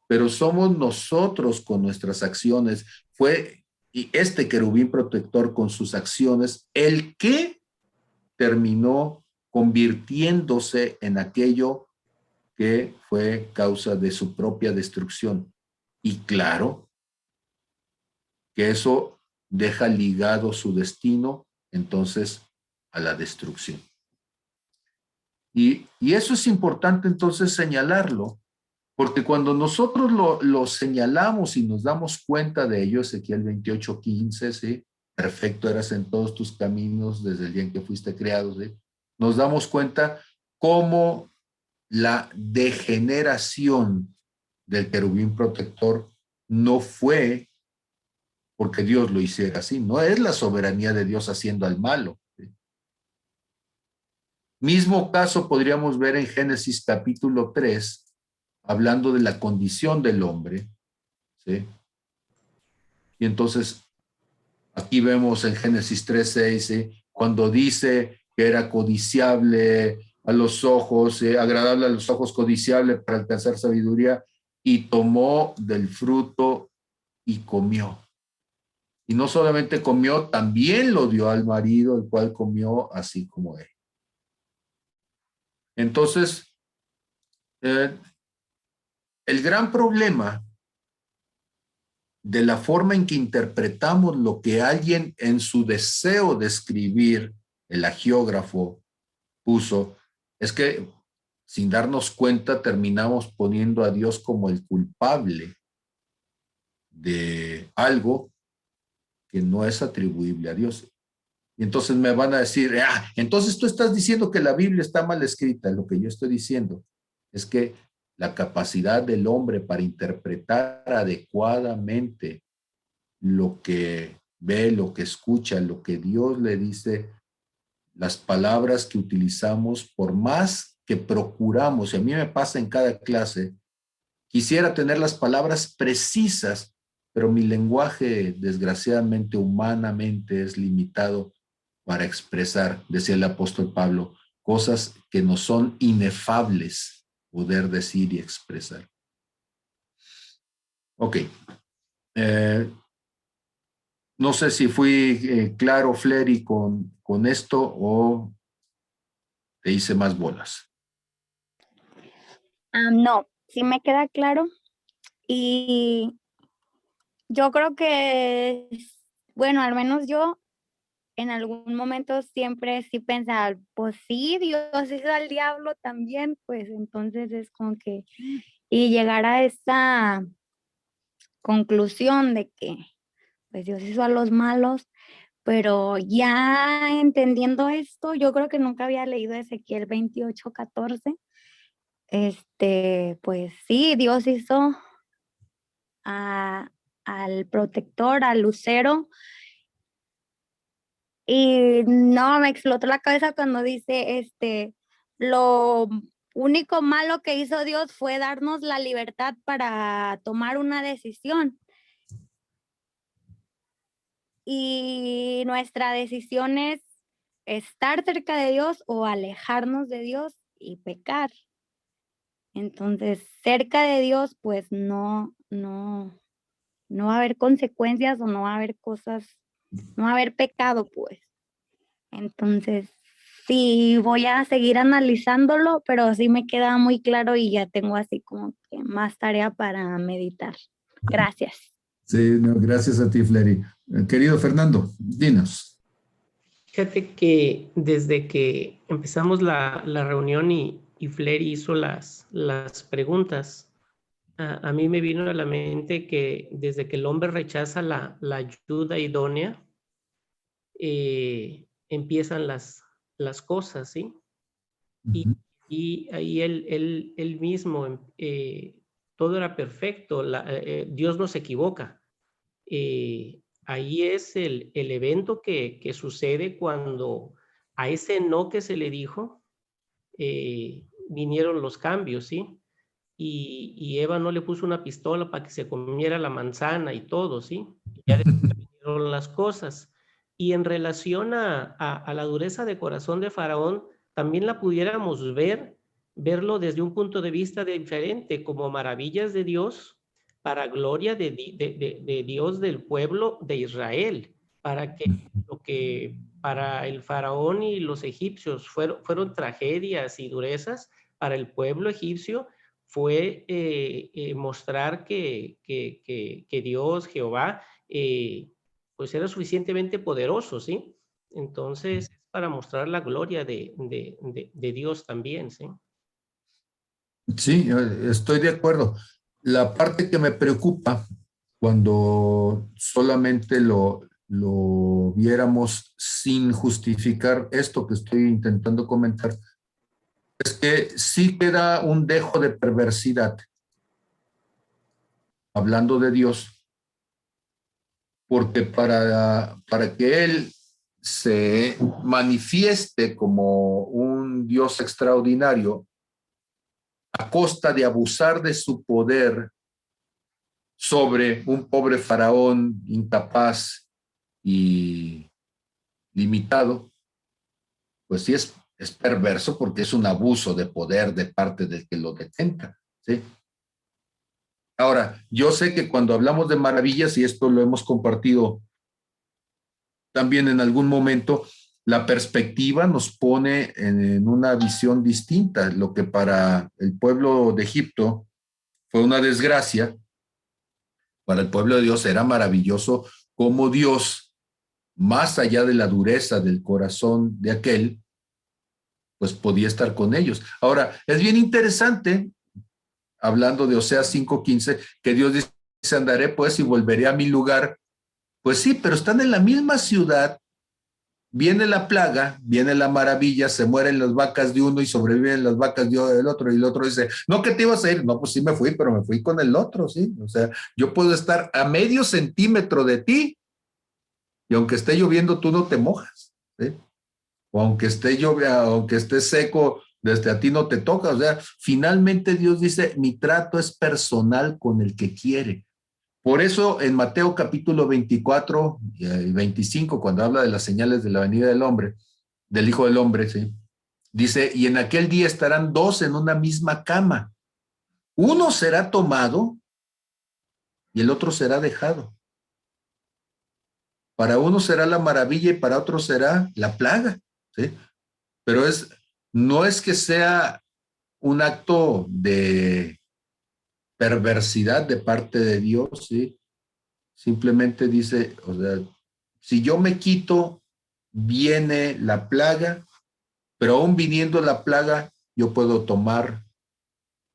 pero somos nosotros con nuestras acciones. Fue y este querubín protector con sus acciones el que terminó convirtiéndose en aquello que fue causa de su propia destrucción. Y claro que eso deja ligado su destino, entonces, a la destrucción. Y eso es importante entonces señalarlo, porque cuando nosotros lo señalamos y nos damos cuenta de ello, Ezequiel 28:15, ¿sí? Perfecto eras en todos tus caminos desde el día en que fuiste creado, ¿sí? Nos damos cuenta cómo la degeneración del querubín protector no fue porque Dios lo hiciera así, no es la soberanía de Dios haciendo al malo. ¿Sí? Mismo caso podríamos ver en Génesis capítulo 3, hablando de la condición del hombre, ¿sí? Y entonces aquí vemos en Génesis 3:6, ¿sí? Cuando dice que era codiciable a los ojos, agradable a los ojos, codiciable para alcanzar sabiduría, y tomó del fruto y comió. Y no solamente comió, también lo dio al marido, el cual comió así como él. Entonces, el gran problema de la forma en que interpretamos lo que alguien en su deseo de escribir, el agiógrafo, puso, es que sin darnos cuenta terminamos poniendo a Dios como el culpable de algo que no es atribuible a Dios. Y entonces me van a decir, entonces tú estás diciendo que la Biblia está mal escrita. Lo que yo estoy diciendo es que la capacidad del hombre para interpretar adecuadamente lo que ve, lo que escucha, lo que Dios le dice, las palabras que utilizamos, por más que procuramos, y a mí me pasa en cada clase, quisiera tener las palabras precisas, pero mi lenguaje, desgraciadamente, humanamente, es limitado para expresar, decía el apóstol Pablo, cosas que no son inefables poder decir y expresar. Ok. No sé si fui claro, Flery, con esto o te hice más bolas. No, sí me queda claro. Y yo creo que, bueno, al menos yo en algún momento siempre sí pensaba, pues sí, Dios hizo al diablo también, pues entonces es como que, y llegar a esa conclusión de que pues Dios hizo a los malos, pero ya entendiendo esto, yo creo que nunca había leído Ezequiel 28:14. Pues sí, Dios hizo al protector, al lucero, y no, me explotó la cabeza cuando dice, lo único malo que hizo Dios fue darnos la libertad para tomar una decisión. Y nuestra decisión es estar cerca de Dios o alejarnos de Dios y pecar. Entonces, cerca de Dios, pues no va a haber consecuencias o no va a haber cosas, no va a haber pecado, pues. Entonces, sí, voy a seguir analizándolo, pero sí me queda muy claro y ya tengo así como que más tarea para meditar. Gracias. Sí, no, gracias a ti, Flery. Querido Fernando, dinos. Fíjate que desde que empezamos la reunión y Flery hizo las preguntas, a mí me vino a la mente que desde que el hombre rechaza la ayuda idónea, empiezan las cosas, ¿sí? Y ahí él mismo, todo era perfecto, Dios no se equivoca. Ahí es el evento que sucede cuando a ese no que se le dijo, vinieron los cambios, ¿sí? Y Eva no le puso una pistola para que se comiera la manzana y todo, ¿sí? Y ya después vinieron las cosas. Y en relación a la dureza de corazón de Faraón, también la pudiéramos verlo desde un punto de vista diferente, como maravillas de Dios, para gloria de Dios del pueblo de Israel, para que lo que para el Faraón y los egipcios fueron tragedias y durezas, para el pueblo egipcio fue mostrar que Dios, Jehová, pues era suficientemente poderoso, ¿sí? Entonces, para mostrar la gloria de Dios también, ¿sí? Sí, estoy de acuerdo. La parte que me preocupa cuando solamente lo viéramos sin justificar esto que estoy intentando comentar, es que sí queda un dejo de perversidad, hablando de Dios, porque para que Él se manifieste como un Dios extraordinario, a costa de abusar de su poder sobre un pobre faraón incapaz y limitado, pues sí es perverso porque es un abuso de poder de parte del que lo detenta, ¿sí? Ahora, yo sé que cuando hablamos de maravillas, y esto lo hemos compartido también en algún momento, la perspectiva nos pone en una visión distinta. Lo que para el pueblo de Egipto fue una desgracia, para el pueblo de Dios era maravilloso como Dios, más allá de la dureza del corazón de aquel, pues podía estar con ellos. Ahora, es bien interesante, hablando de Oseas 5:15, que Dios dice, andaré pues y volveré a mi lugar. Pues sí, pero están en la misma ciudad, viene la plaga, viene la maravilla, se mueren las vacas de uno y sobreviven las vacas del otro, y el otro dice, no, que te ibas a ir, no, pues sí me fui, pero me fui con el otro, ¿sí? O sea, yo puedo estar a medio centímetro de ti, y aunque esté lloviendo, tú no te mojas, ¿sí? O aunque esté lloviendo, aunque esté seco, desde a ti no te toca. O sea, finalmente Dios dice, mi trato es personal con el que quiere. Por eso en Mateo capítulo 24 y 25, cuando habla de las señales de la venida del hombre, del Hijo del Hombre, ¿sí? Dice, y en aquel día estarán dos en una misma cama. Uno será tomado y el otro será dejado. Para uno será la maravilla y para otro será la plaga, ¿sí? Pero no es que sea un acto de perversidad de parte de Dios, ¿sí? Simplemente dice, o sea, si yo me quito, viene la plaga, pero aún viniendo la plaga, yo puedo tomar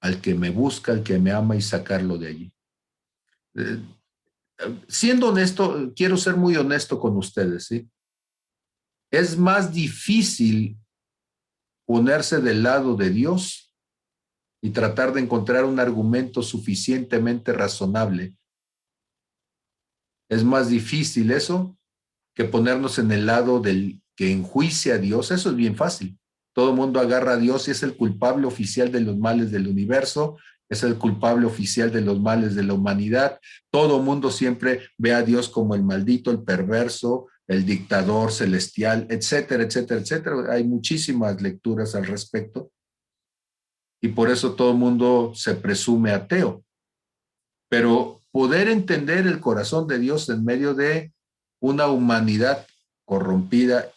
al que me busca, al que me ama y sacarlo de allí. Eh, Siendo honesto, quiero ser muy honesto con ustedes, ¿sí? Es más difícil ponerse del lado de Dios y tratar de encontrar un argumento suficientemente razonable. Es más difícil eso que ponernos en el lado del que enjuicia a Dios. Eso es bien fácil. Todo el mundo agarra a Dios y es el culpable oficial de los males del universo, es el culpable oficial de los males de la humanidad. Todo el mundo siempre ve a Dios como el maldito, el perverso, el dictador celestial, etcétera, etcétera, etcétera. Hay muchísimas lecturas al respecto y por eso todo el mundo se presume ateo. Pero poder entender el corazón de Dios en medio de una humanidad corrompida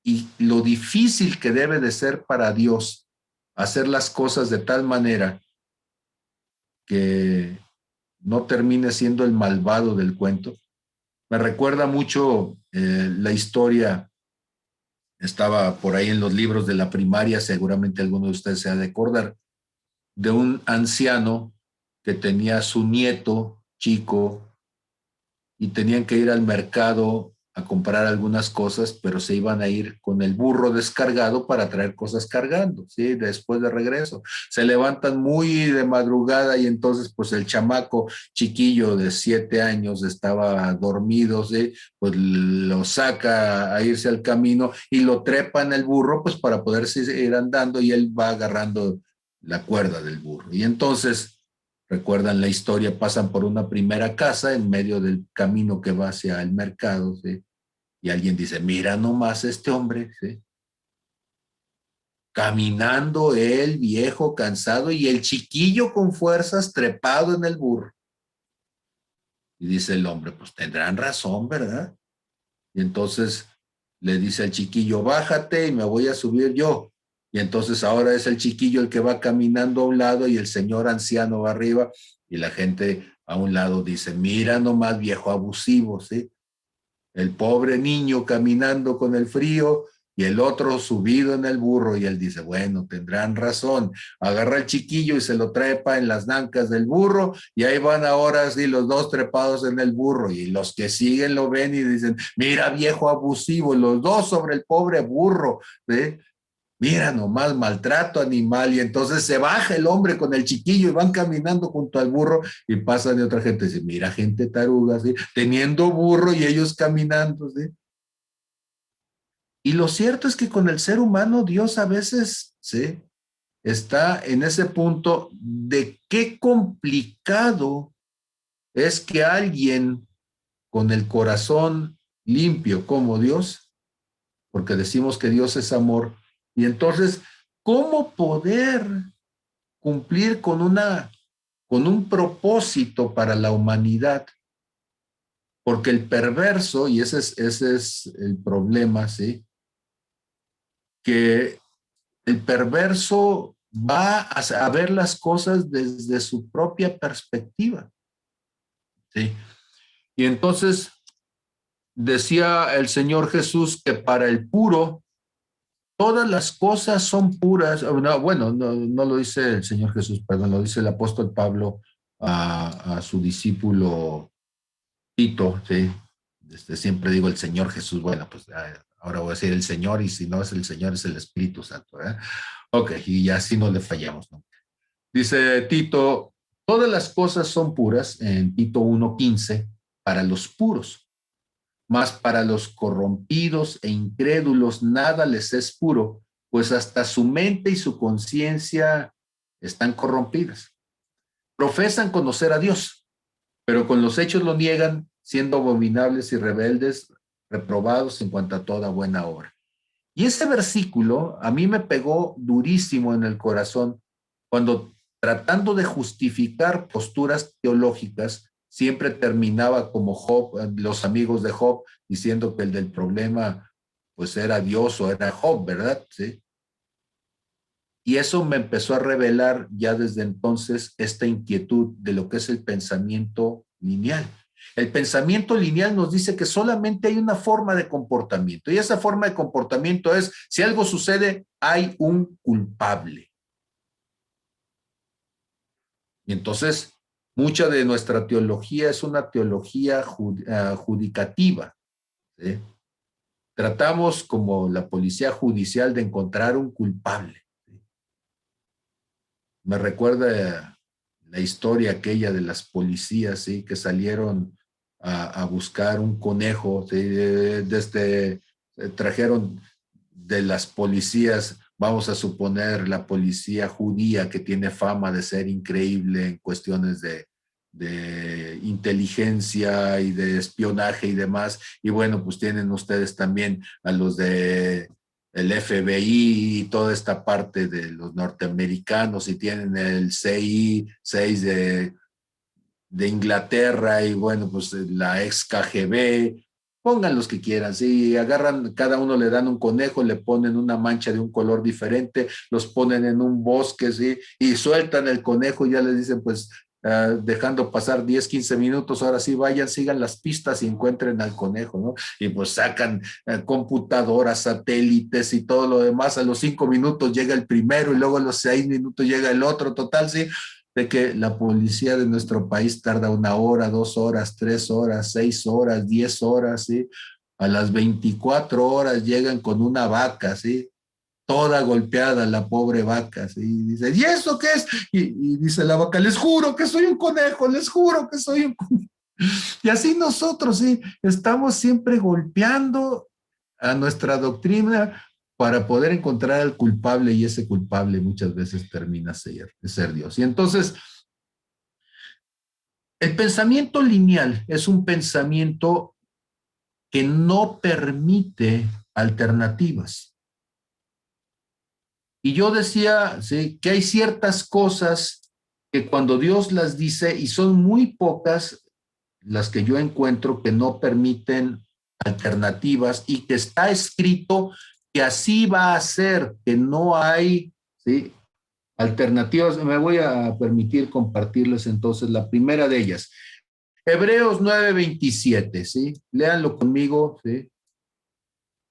y lo difícil que debe de ser para Dios hacer las cosas de tal manera que no termine siendo el malvado del cuento. Me recuerda mucho la historia, estaba por ahí en los libros de la primaria, seguramente alguno de ustedes se ha de acordar, de un anciano que tenía a su nieto chico y tenían que ir al mercado a comprar algunas cosas, pero se iban a ir con el burro descargado para traer cosas cargando, ¿sí? Después de regreso. Se levantan muy de madrugada y entonces pues el chamaco chiquillo de 7 años estaba dormido, ¿sí? Pues lo saca a irse al camino y lo trepa en el burro pues para poderse ir andando y él va agarrando la cuerda del burro. Y entonces recuerdan la historia, pasan por una primera casa en medio del camino que va hacia el mercado, ¿sí? Y alguien dice, mira nomás este hombre, ¿sí? Caminando él, viejo, cansado, y el chiquillo con fuerzas trepado en el burro. Y dice el hombre, pues tendrán razón, ¿verdad? Y entonces le dice al chiquillo, bájate y me voy a subir yo. Y entonces ahora es el chiquillo el que va caminando a un lado y el señor anciano va arriba y la gente a un lado dice, mira nomás viejo abusivo, ¿sí? El pobre niño caminando con el frío y el otro subido en el burro, y él dice, bueno, tendrán razón, agarra al chiquillo y se lo trepa en las nancas del burro, y ahí van ahora sí los dos trepados en el burro, y los que siguen lo ven y dicen, mira viejo abusivo, los dos sobre el pobre burro, ¿sí? Mira nomás, maltrato animal, y entonces se baja el hombre con el chiquillo y van caminando junto al burro y pasan de otra gente, dice, mira gente taruga, ¿sí? Teniendo burro y ellos caminando, ¿sí? Y lo cierto es que con el ser humano Dios a veces, ¿sí? Está en ese punto de qué complicado es que alguien con el corazón limpio como Dios, porque decimos que Dios es amor, y entonces, ¿cómo poder cumplir con un propósito para la humanidad? Porque el perverso, y ese es el problema, ¿sí? Que el perverso va a ver las cosas desde su propia perspectiva, ¿sí? Y entonces decía el Señor Jesús que para el puro todas las cosas son puras. No, bueno, no lo dice el Señor Jesús, perdón, lo dice el apóstol Pablo a su discípulo Tito, ¿sí? Siempre digo el Señor Jesús, bueno, pues ahora voy a decir el Señor, y si no es el Señor, es el Espíritu Santo, ¿eh? Ok, y así no le fallamos, ¿no? Dice Tito, todas las cosas son puras, en Tito 1:15, para los puros, mas para los corrompidos e incrédulos nada les es puro, pues hasta su mente y su conciencia están corrompidas. Profesan conocer a Dios, pero con los hechos lo niegan, siendo abominables y rebeldes, reprobados en cuanto a toda buena obra. Y ese versículo a mí me pegó durísimo en el corazón cuando, tratando de justificar posturas teológicas, siempre terminaba como Job, los amigos de Job, diciendo que el del problema pues era Dios o era Job, ¿verdad? ¿Sí? Y eso me empezó a revelar ya desde entonces esta inquietud de lo que es el pensamiento lineal. El pensamiento lineal nos dice que solamente hay una forma de comportamiento, y esa forma de comportamiento es, si algo sucede, hay un culpable. Y entonces, mucha de nuestra teología es una teología judicativa, ¿sí? Tratamos como la policía judicial de encontrar un culpable. Me recuerda la historia aquella de las policías, ¿sí? Que salieron a buscar un conejo, ¿sí? Trajeron de las policías, vamos a suponer la policía judía, que tiene fama de ser increíble en cuestiones de inteligencia y de espionaje y demás, y bueno, pues tienen ustedes también a los de el FBI y toda esta parte de los norteamericanos, y tienen el CI6 de Inglaterra, y bueno, pues la ex KGB, pongan los que quieran, sí, agarran, cada uno le dan un conejo, le ponen una mancha de un color diferente, los ponen en un bosque, sí, y sueltan el conejo y ya les dicen, pues, dejando pasar 10, 15 minutos, ahora sí vayan, sigan las pistas y encuentren al conejo, ¿no? Y pues sacan computadoras, satélites y todo lo demás, a los 5 minutos llega el primero y luego a los 6 minutos llega el otro, total, sí, de que la policía de nuestro país tarda 1 hora, 2 horas, 3 horas, 6 horas, 10 horas, ¿sí? A las 24 horas llegan con una vaca, ¿sí? Toda golpeada, la pobre vaca, ¿sí? Y dice, ¿y eso qué es? Y dice la vaca, les juro que soy un conejo, les juro que soy un conejo. Y así nosotros, ¿sí? Estamos siempre golpeando a nuestra doctrina para poder encontrar al culpable, y ese culpable muchas veces termina ser Dios. Y entonces, el pensamiento lineal es un pensamiento que no permite alternativas. Y yo decía, ¿sí?, que hay ciertas cosas que cuando Dios las dice, y son muy pocas las que yo encuentro que no permiten alternativas, y que está escrito que así va a ser, que no hay, ¿sí?, alternativas. Me voy a permitir compartirles entonces la primera de ellas. Hebreos 9:27, ¿sí? Léanlo conmigo, ¿sí?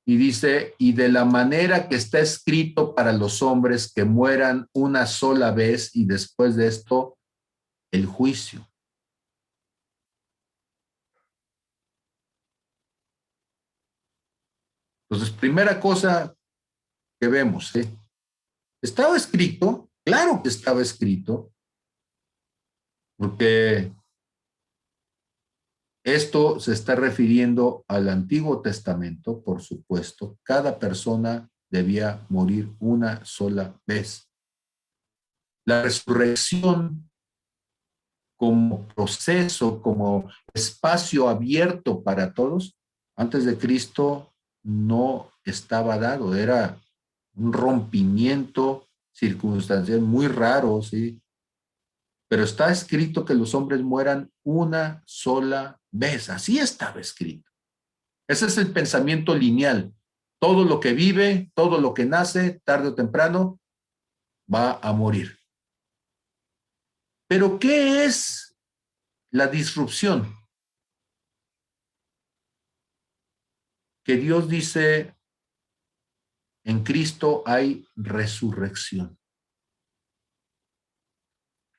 Y dice, y de la manera que está escrito para los hombres que mueran una sola vez y después de esto, el juicio. Entonces, primera cosa que vemos, ¿eh? ¿Estaba escrito? Claro que estaba escrito, porque esto se está refiriendo al Antiguo Testamento, por supuesto. Cada persona debía morir una sola vez. La resurrección como proceso, como espacio abierto para todos, antes de Cristo no estaba dado, era un rompimiento circunstancial muy raro, ¿sí? Pero está escrito que los hombres mueran una sola vez, así estaba escrito. Ese es el pensamiento lineal. Todo lo que vive, todo lo que nace, tarde o temprano, va a morir. Pero ¿qué es la disrupción? Que Dios dice, en Cristo hay resurrección.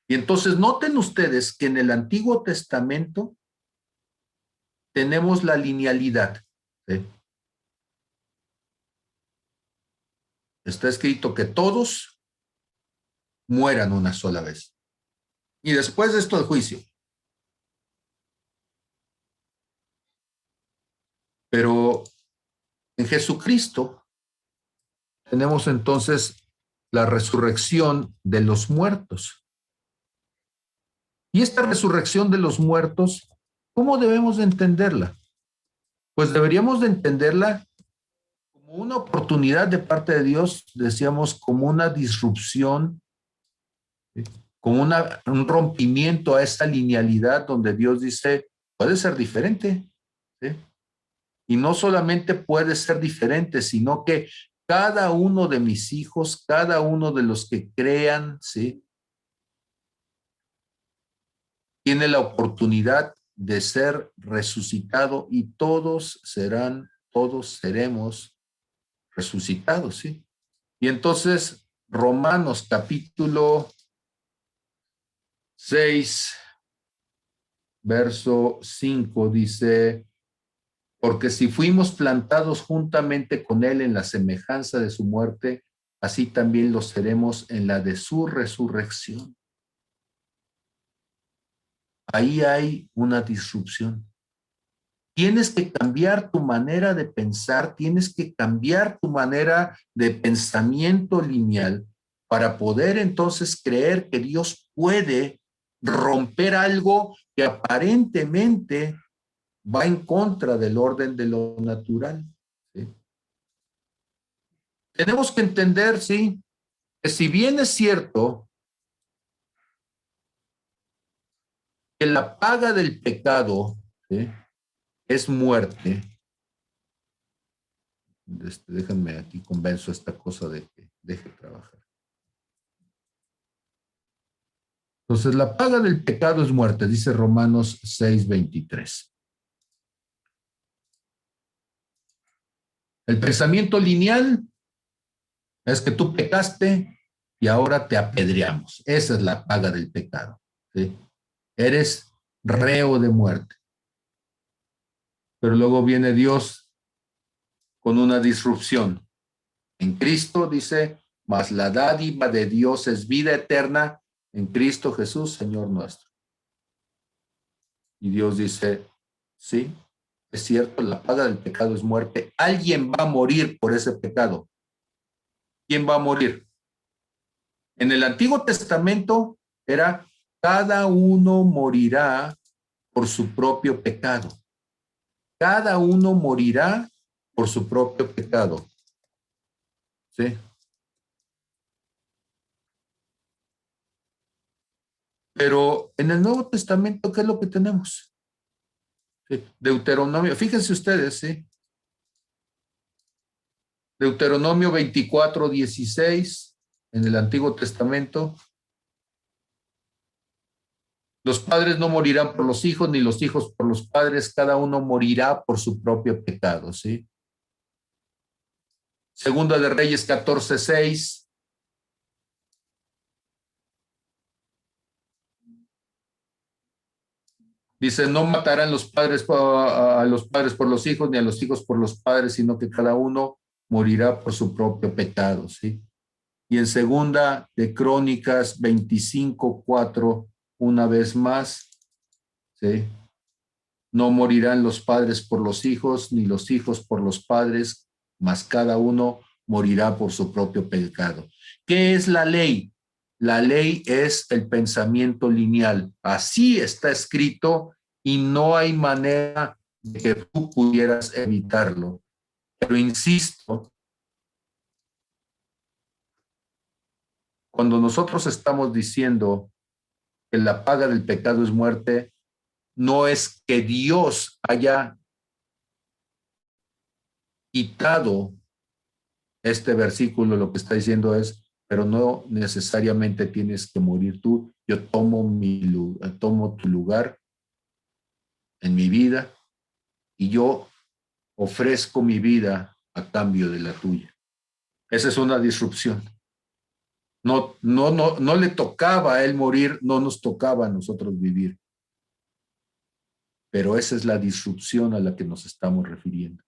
Y entonces noten ustedes que en el Antiguo Testamento tenemos la linealidad, ¿sí? Está escrito que todos mueran una sola vez. Y después de esto el juicio. Pero en Jesucristo tenemos entonces la resurrección de los muertos. Y esta resurrección de los muertos, ¿cómo debemos de entenderla? Pues deberíamos de entenderla como una oportunidad de parte de Dios, decíamos, como una disrupción, ¿sí? Como un rompimiento a esa linealidad donde Dios dice, puede ser diferente, ¿sí? Y no solamente puede ser diferente, sino que cada uno de mis hijos, cada uno de los que crean, ¿sí? Tiene la oportunidad de ser resucitado y todos seremos resucitados, ¿sí? Y entonces, Romanos capítulo 6, verso 5 dice, porque si fuimos plantados juntamente con él en la semejanza de su muerte, así también lo seremos en la de su resurrección. Ahí hay una disrupción. Tienes que cambiar tu manera de pensar, tienes que cambiar tu manera de pensamiento lineal para poder entonces creer que Dios puede romper algo que aparentemente va en contra del orden de lo natural, ¿sí? Tenemos que entender, sí, que si bien es cierto que la paga del pecado, ¿sí?, es muerte. Déjenme aquí convenzo esta cosa de que deje trabajar. Entonces, la paga del pecado es muerte, dice Romanos 6:23. El pensamiento lineal es que tú pecaste y ahora te apedreamos. Esa es la paga del pecado, ¿sí? Eres reo de muerte. Pero luego viene Dios con una disrupción. En Cristo dice, mas la dádiva de Dios es vida eterna en Cristo Jesús, Señor nuestro. Y Dios dice, sí, es cierto, la paga del pecado es muerte. Alguien va a morir por ese pecado. ¿Quién va a morir? En el Antiguo Testamento era, cada uno morirá por su propio pecado. Cada uno morirá por su propio pecado. ¿Sí? Pero en el Nuevo Testamento, ¿qué es lo que tenemos? ¿Sí? Deuteronomio, fíjense ustedes, ¿sí? Deuteronomio 24:16, en el Antiguo Testamento. Los padres no morirán por los hijos, ni los hijos por los padres, cada uno morirá por su propio pecado, ¿sí? Segunda de Reyes 14:6. Dice, no matarán los padres a los padres por los hijos, ni a los hijos por los padres, sino que cada uno morirá por su propio pecado, ¿sí? Y en segunda de Crónicas 25:4, una vez más, ¿sí? No morirán los padres por los hijos, ni los hijos por los padres, mas cada uno morirá por su propio pecado. ¿Qué es la ley? La ley es el pensamiento lineal. Así está escrito y no hay manera de que tú pudieras evitarlo. Pero insisto, cuando nosotros estamos diciendo que la paga del pecado es muerte, no es que Dios haya quitado este versículo, lo que está diciendo es, pero no necesariamente tienes que morir tú. Yo tomo tu lugar en mi vida y yo ofrezco mi vida a cambio de la tuya. Esa es una disrupción. No le tocaba a él morir, no nos tocaba a nosotros vivir. Pero esa es la disrupción a la que nos estamos refiriendo.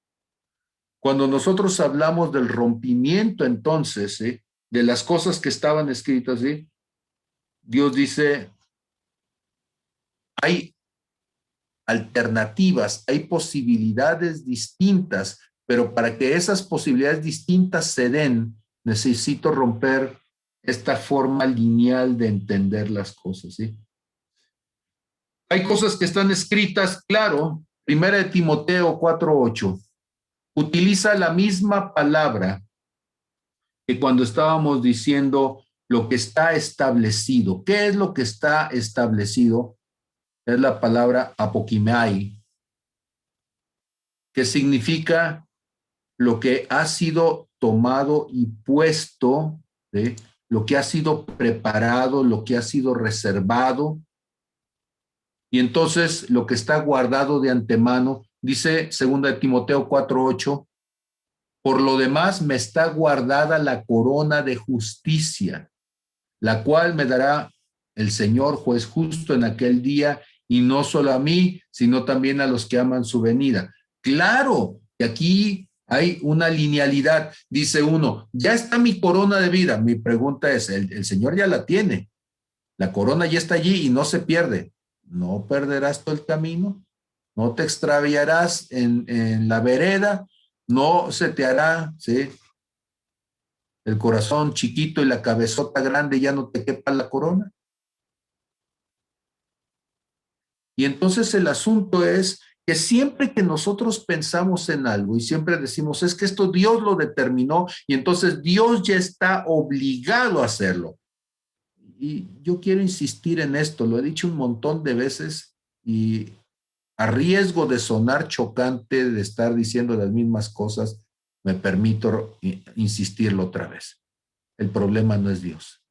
Cuando nosotros hablamos del rompimiento, entonces, de las cosas que estaban escritas, Dios dice, hay alternativas, hay posibilidades distintas, pero para que esas posibilidades distintas se den, necesito romper esta forma lineal de entender las cosas, ¿sí? Hay cosas que están escritas, claro. Primera de Timoteo 4:8. Utiliza la misma palabra que cuando estábamos diciendo lo que está establecido. ¿Qué es lo que está establecido? Es la palabra apokimai, que significa lo que ha sido tomado y puesto, ¿sí? Lo que ha sido preparado, lo que ha sido reservado. Y entonces lo que está guardado de antemano, dice 2 de Timoteo 4:8, por lo demás me está guardada la corona de justicia, la cual me dará el Señor juez justo en aquel día, y no solo a mí, sino también a los que aman su venida. Claro que aquí hay una linealidad. Dice uno, ya está mi corona de vida. Mi pregunta es, el Señor ya la tiene. La corona ya está allí y no se pierde. ¿No perderás todo el camino? ¿No te extraviarás en la vereda? ¿No se te hará, sí, el corazón chiquito y la cabezota grande, ya no te quepa la corona? Y entonces el asunto es que siempre que nosotros pensamos en algo y siempre decimos, es que esto Dios lo determinó y entonces Dios ya está obligado a hacerlo. Y yo quiero insistir en esto, lo he dicho un montón de veces y a riesgo de sonar chocante, de estar diciendo las mismas cosas, me permito insistirlo otra vez. El problema no es Dios.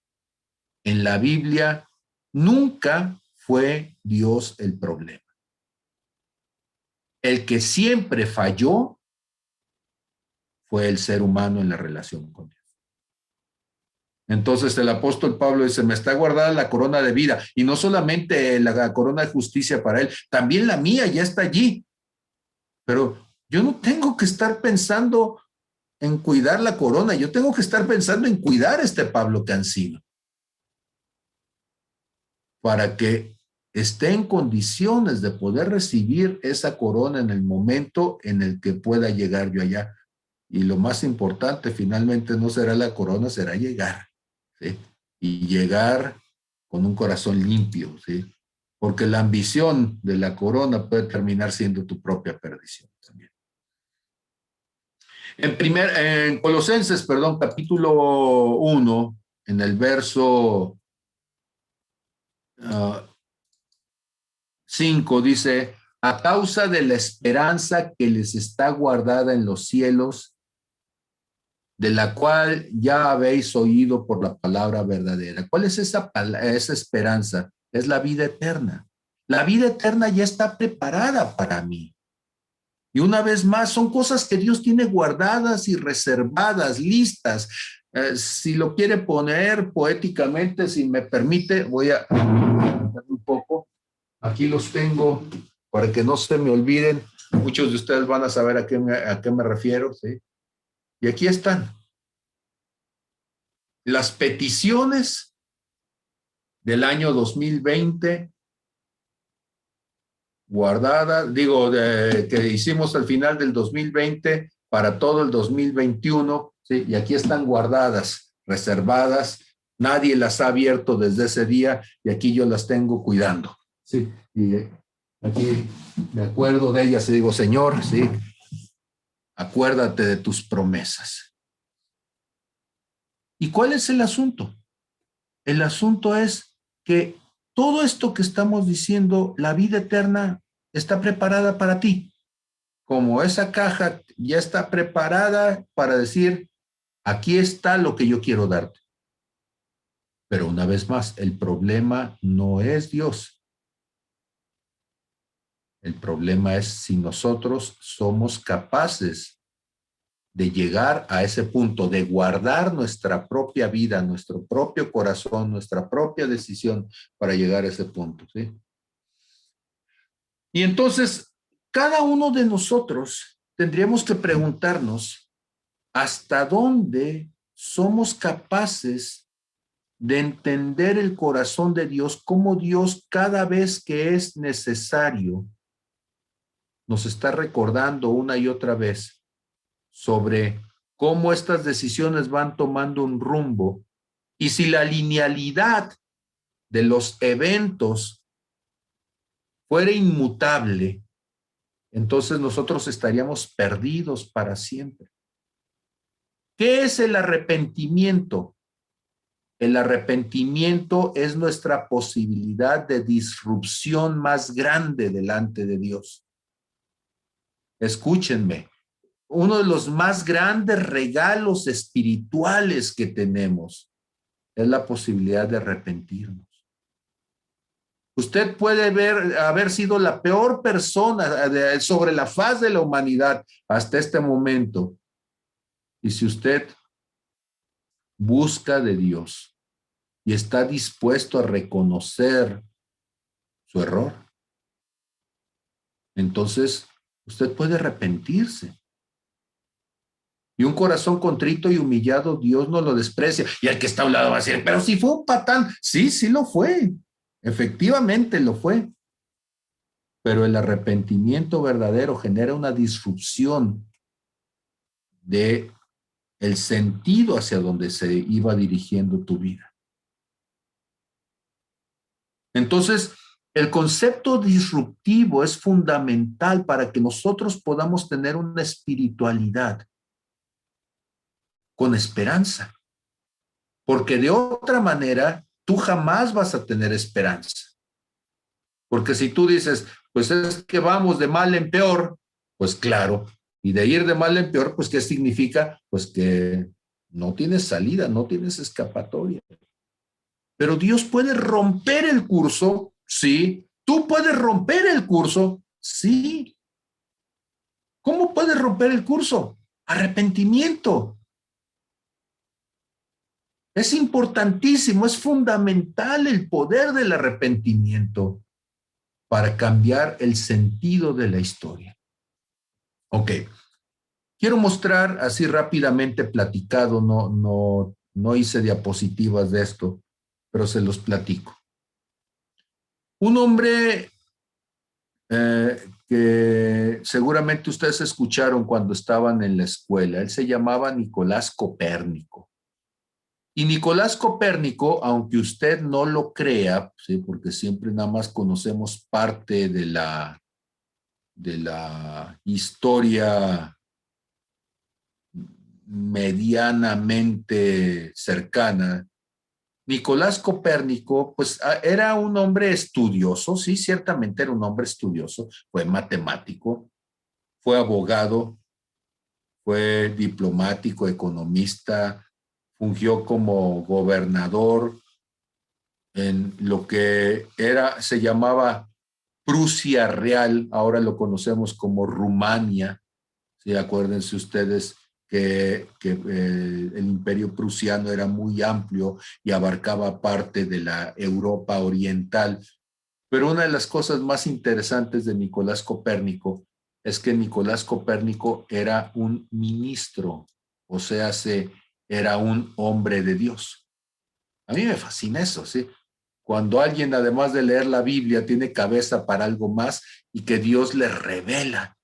En la Biblia nunca fue Dios el problema. El que siempre falló fue el ser humano en la relación con Dios. Entonces el apóstol Pablo dice, me está guardada la corona de vida, y no solamente la corona de justicia para él, también la mía ya está allí. Pero yo no tengo que estar pensando en cuidar la corona, yo tengo que estar pensando en cuidar a este Pablo Cancino, para que esté en condiciones de poder recibir esa corona en el momento en el que pueda llegar yo allá. Y lo más importante finalmente no será la corona, será llegar, ¿sí? Y llegar con un corazón limpio, ¿sí? Porque la ambición de la corona puede terminar siendo tu propia perdición también. En Colosenses, capítulo 1, en el verso 5, dice, a causa de la esperanza que les está guardada en los cielos, de la cual ya habéis oído por la palabra verdadera. ¿Cuál es esa esperanza? Es la vida eterna. La vida eterna ya está preparada para mí. Y una vez más, son cosas que Dios tiene guardadas y reservadas, listas. Si lo quiere poner poéticamente, si me permite, voy a un poco. Aquí los tengo para que no se me olviden. Muchos de ustedes van a saber a qué me refiero, ¿sí? Y aquí están las peticiones del año 2020 guardadas, que hicimos al final del 2020 para todo el 2021, ¿sí? Y aquí están guardadas, reservadas. Nadie las ha abierto desde ese día y aquí yo las tengo cuidando, ¿sí? Y aquí me acuerdo de ellas y digo, Señor, ¿sí? Acuérdate de tus promesas. ¿Y cuál es el asunto? El asunto es que todo esto que estamos diciendo, la vida eterna está preparada para ti. Como esa caja ya está preparada para decir, aquí está lo que yo quiero darte. Pero una vez más, el problema no es Dios. El problema es si nosotros somos capaces de llegar a ese punto, de guardar nuestra propia vida, nuestro propio corazón, nuestra propia decisión para llegar a ese punto, ¿sí? Y entonces, cada uno de nosotros tendríamos que preguntarnos hasta dónde somos capaces de entender el corazón de Dios, cómo Dios cada vez que es necesario nos está recordando una y otra vez sobre cómo estas decisiones van tomando un rumbo y si la linealidad de los eventos fuera inmutable, entonces nosotros estaríamos perdidos para siempre. ¿Qué es el arrepentimiento? El arrepentimiento es nuestra posibilidad de disrupción más grande delante de Dios. Escúchenme. Uno de los más grandes regalos espirituales que tenemos es la posibilidad de arrepentirnos. Usted puede haber sido la peor persona sobre la faz de la humanidad hasta este momento. Y si usted busca de Dios y está dispuesto a reconocer su error, entonces usted puede arrepentirse. Y un corazón contrito y humillado, Dios no lo desprecia. Y el que está a un lado va a decir, pero si fue un patán. Sí, sí lo fue. Efectivamente lo fue. Pero el arrepentimiento verdadero genera una disrupción de el sentido hacia donde se iba dirigiendo tu vida. Entonces, el concepto disruptivo es fundamental para que nosotros podamos tener una espiritualidad con esperanza. Porque de otra manera, tú jamás vas a tener esperanza. Porque si tú dices, pues es que vamos de mal en peor, pues claro, y de ir de mal en peor, pues ¿qué significa? Pues que no tienes salida, no tienes escapatoria. Pero Dios puede romper el curso, sí. ¿Tú puedes romper el curso? Sí. ¿Cómo puedes romper el curso? Arrepentimiento. Es importantísimo, es fundamental el poder del arrepentimiento para cambiar el sentido de la historia. Ok, quiero mostrar así rápidamente platicado, no hice diapositivas de esto, pero se los platico. Un hombre que seguramente ustedes escucharon cuando estaban en la escuela, él se llamaba Nicolás Copérnico. Y Nicolás Copérnico, aunque usted no lo crea, ¿sí? Porque siempre nada más conocemos parte de la historia medianamente cercana, Nicolás Copérnico, pues era un hombre estudioso, sí, ciertamente era un hombre estudioso, fue matemático, fue abogado, fue diplomático, economista, fungió como gobernador en lo que se llamaba Prusia Real, ahora lo conocemos como Rumania. Sí, acuérdense ustedes que el imperio prusiano era muy amplio y abarcaba parte de la Europa oriental. Pero una de las cosas más interesantes de Nicolás Copérnico es que Nicolás Copérnico era un ministro, o sea, era un hombre de Dios. A mí me fascina eso, ¿sí? Cuando alguien, además de leer la Biblia, tiene cabeza para algo más y que Dios le revela.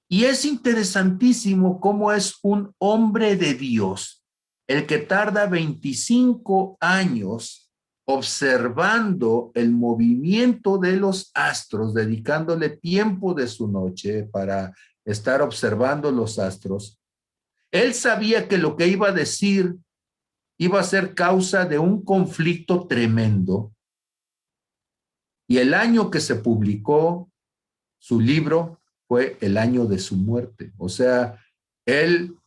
Y es interesantísimo cómo es un hombre de Dios el que tarda 25 años observando el movimiento de los astros, dedicándole tiempo de su noche para estar observando los astros. Él sabía que lo que iba a decir iba a ser causa de un conflicto tremendo. Y el año que se publicó su libro fue el año de su muerte. O sea, él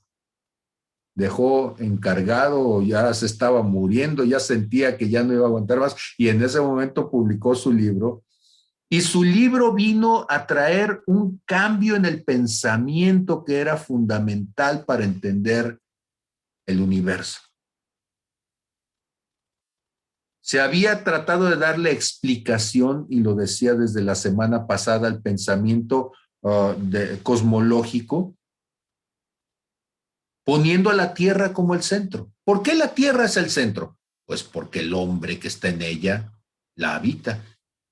dejó encargado, ya se estaba muriendo, ya sentía que ya no iba a aguantar más y en ese momento publicó su libro. Y su libro vino a traer un cambio en el pensamiento que era fundamental para entender el universo. Se había tratado de darle explicación, y lo decía desde la semana pasada, al pensamiento cosmológico, poniendo a la Tierra como el centro. ¿Por qué la Tierra es el centro? Pues porque el hombre que está en ella la habita.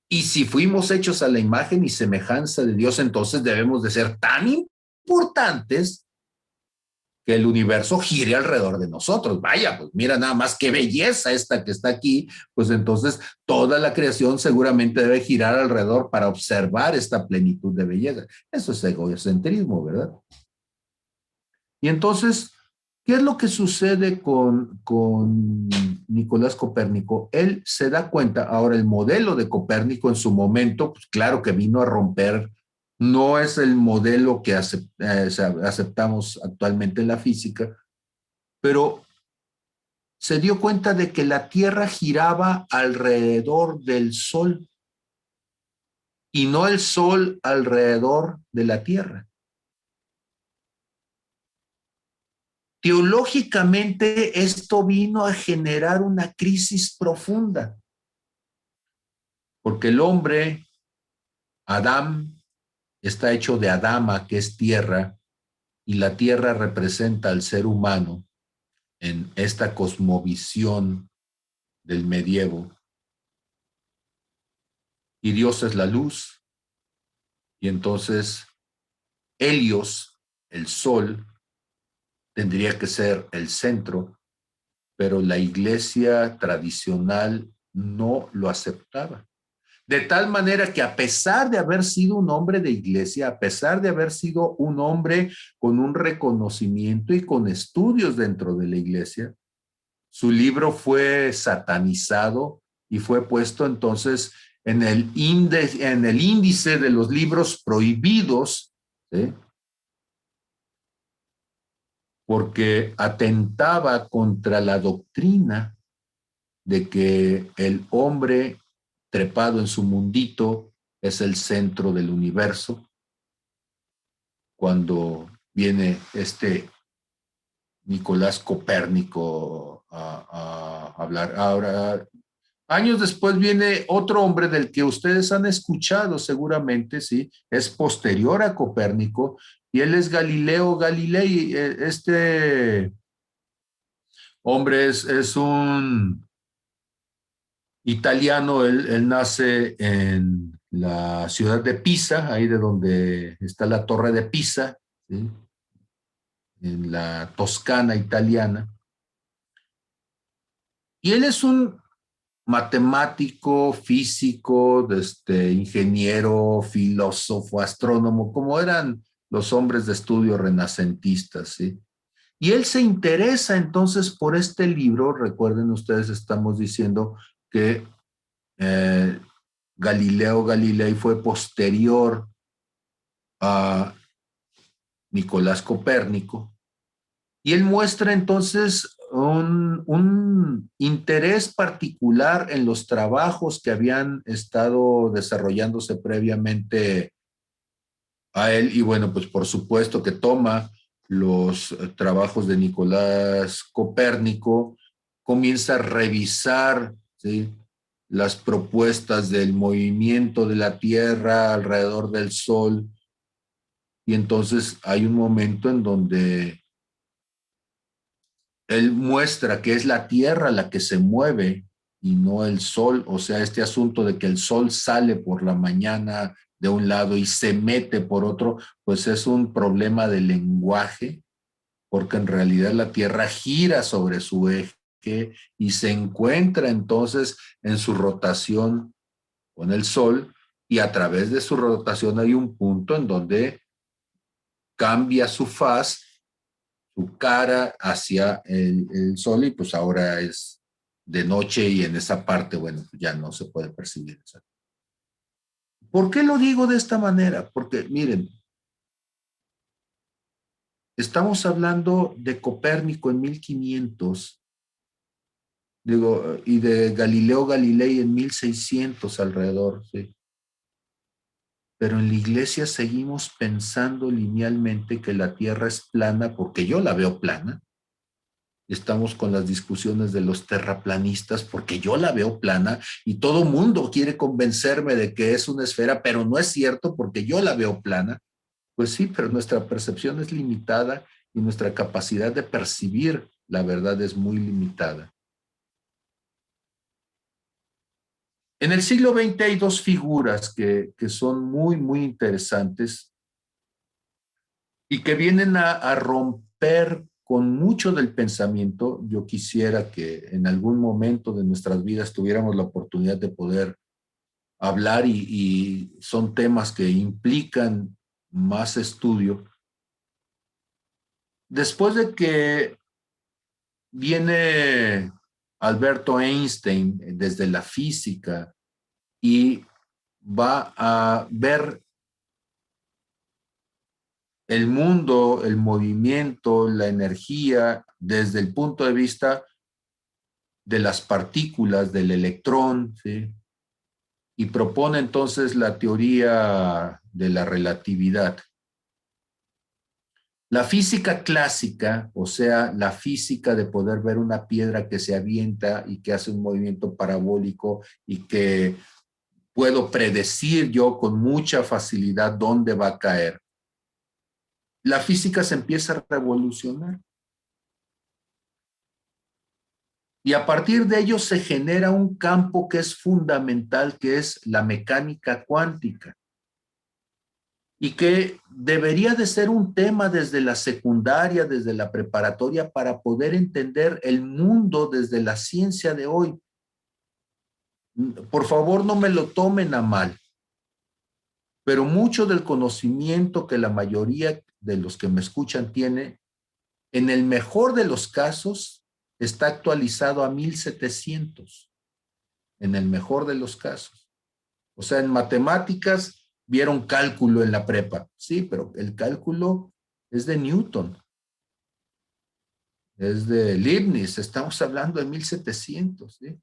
Y si fuimos hechos a la imagen y semejanza de Dios, entonces debemos de ser tan importantes que el universo gire alrededor de nosotros. Vaya, pues mira nada más qué belleza esta que está aquí, pues entonces toda la creación seguramente debe girar alrededor para observar esta plenitud de belleza. Eso es egocentrismo, ¿verdad? Y entonces, ¿qué es lo que sucede con Nicolás Copérnico? Él se da cuenta, ahora el modelo de Copérnico en su momento, pues claro que vino a romper, no es el modelo que aceptamos actualmente en la física, pero se dio cuenta de que la Tierra giraba alrededor del Sol y no el Sol alrededor de la Tierra. Teológicamente, esto vino a generar una crisis profunda, porque el hombre, Adán, está hecho de Adama, que es tierra, y la tierra representa al ser humano en esta cosmovisión del medievo. Y Dios es la luz, y entonces Helios, el sol, tendría que ser el centro, pero la iglesia tradicional no lo aceptaba. De tal manera que a pesar de haber sido un hombre de iglesia, a pesar de haber sido un hombre con un reconocimiento y con estudios dentro de la iglesia, su libro fue satanizado y fue puesto entonces en el índice de los libros prohibidos, ¿sí? Porque atentaba contra la doctrina de que el hombre trepado en su mundito es el centro del universo. Cuando viene Nicolás Copérnico a hablar. Ahora, años después viene otro hombre del que ustedes han escuchado seguramente, ¿sí? Es posterior a Copérnico, y él es Galileo Galilei. Este hombre es un italiano. Él nace en la ciudad de Pisa, ahí de donde está la torre de Pisa, ¿sí? En la Toscana italiana. Y él es un matemático, físico, ingeniero, filósofo, astrónomo, como eran los hombres de estudio renacentistas, ¿sí? Y él se interesa entonces por este libro. Recuerden ustedes, estamos diciendo que Galileo Galilei fue posterior a Nicolás Copérnico, y él muestra entonces un interés particular en los trabajos que habían estado desarrollándose previamente a él. Y bueno, pues por supuesto que toma los trabajos de Nicolás Copérnico, comienza a revisar, ¿sí?, las propuestas del movimiento de la Tierra alrededor del Sol. Y entonces hay un momento en donde él muestra que es la Tierra la que se mueve y no el Sol. O sea, este asunto de que el Sol sale por la mañana de un lado y se mete por otro, pues es un problema de lenguaje, porque en realidad la Tierra gira sobre su eje y se encuentra entonces en su rotación con el Sol, y a través de su rotación hay un punto en donde cambia su faz, su cara hacia el Sol, y pues ahora es de noche y en esa parte, bueno, ya no se puede percibir. ¿Por qué lo digo de esta manera? Porque miren, estamos hablando de Copérnico en 1500, digo, y de Galileo Galilei en 1600 alrededor, ¿sí? Pero en la iglesia seguimos pensando linealmente que la Tierra es plana, porque yo la veo plana. Estamos con las discusiones de los terraplanistas porque yo la veo plana, y todo mundo quiere convencerme de que es una esfera, pero no es cierto porque yo la veo plana. Pues sí, pero nuestra percepción es limitada y nuestra capacidad de percibir la verdad es muy limitada. En el siglo XX hay dos figuras que son muy, muy interesantes y que vienen a romper con mucho del pensamiento. Yo quisiera que en algún momento de nuestras vidas tuviéramos la oportunidad de poder hablar, y son temas que implican más estudio. Después de que viene Alberto Einstein desde la física y va a ver el mundo, el movimiento, la energía desde el punto de vista de las partículas, del electrón, ¿sí?, y propone entonces la teoría de la relatividad. La física clásica, o sea, la física de poder ver una piedra que se avienta y que hace un movimiento parabólico y que puedo predecir yo con mucha facilidad dónde va a caer. La física se empieza a revolucionar. Y a partir de ello se genera un campo que es fundamental, que es la mecánica cuántica, y que debería de ser un tema desde la secundaria, desde la preparatoria, para poder entender el mundo desde la ciencia de hoy. Por favor, no me lo tomen a mal, pero mucho del conocimiento que la mayoría de los que me escuchan tiene, en el mejor de los casos, está actualizado a 1700, en el mejor de los casos. O sea, en matemáticas vieron cálculo en la prepa, sí, pero el cálculo es de Newton, es de Leibniz, estamos hablando de 1700, ¿sí?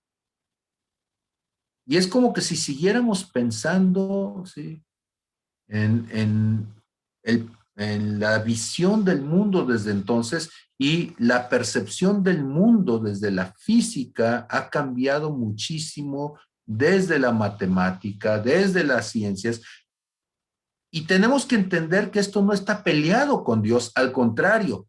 Y es como que si siguiéramos pensando, ¿sí?, en la visión del mundo desde entonces, y la percepción del mundo desde la física ha cambiado muchísimo desde la matemática, desde las ciencias, y tenemos que entender que esto no está peleado con Dios, al contrario,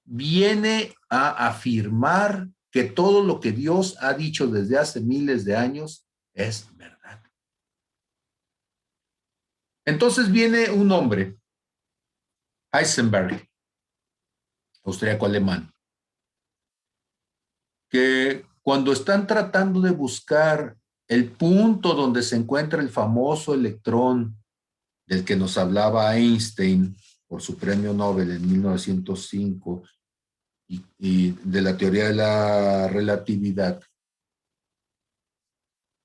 viene a afirmar que todo lo que Dios ha dicho desde hace miles de años es verdad. Entonces viene un hombre, Heisenberg, austríaco-alemán, que cuando están tratando de buscar el punto donde se encuentra el famoso electrón del que nos hablaba Einstein por su premio Nobel en 1905, y de la teoría de la relatividad,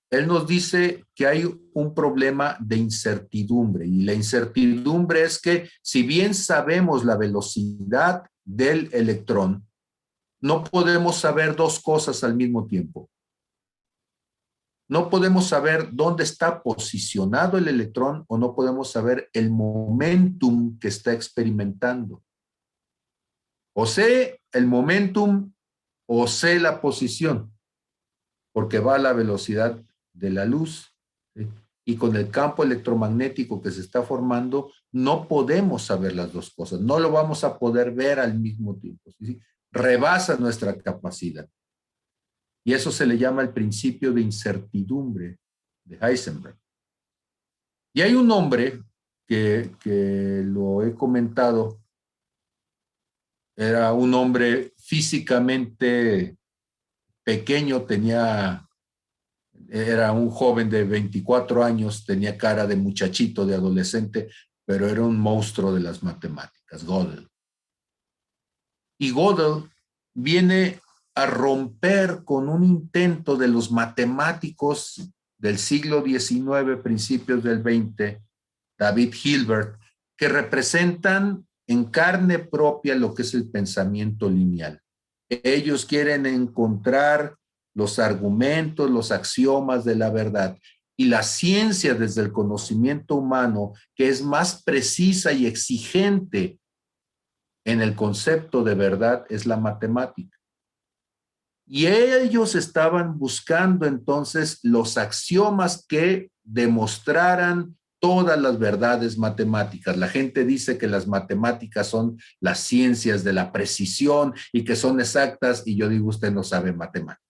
él nos dice que hay un problema de incertidumbre, y la incertidumbre es que si bien sabemos la velocidad del electrón, no podemos saber dos cosas al mismo tiempo. No podemos saber dónde está posicionado el electrón o no podemos saber el momentum que está experimentando. O sé el momentum o sé la posición, porque va a la velocidad de la luz, ¿sí? Y con el campo electromagnético que se está formando, no podemos saber las dos cosas, no lo vamos a poder ver al mismo tiempo, ¿sí? Rebasa nuestra capacidad. Y eso se le llama el principio de incertidumbre de Heisenberg. Y hay un hombre que lo he comentado, era un hombre físicamente pequeño, era un joven de 24 años, tenía cara de muchachito, de adolescente, pero era un monstruo de las matemáticas, Gödel. Y Gödel viene a romper con un intento de los matemáticos del siglo XIX, principios del XX, David Hilbert, que representan en carne propia lo que es el pensamiento lineal. Ellos quieren encontrar los argumentos, los axiomas de la verdad. Y la ciencia desde el conocimiento humano, que es más precisa y exigente en el concepto de verdad, es la matemática. Y ellos estaban buscando entonces los axiomas que demostraran todas las verdades matemáticas. La gente dice que las matemáticas son las ciencias de la precisión y que son exactas, y yo digo, usted no sabe matemáticas.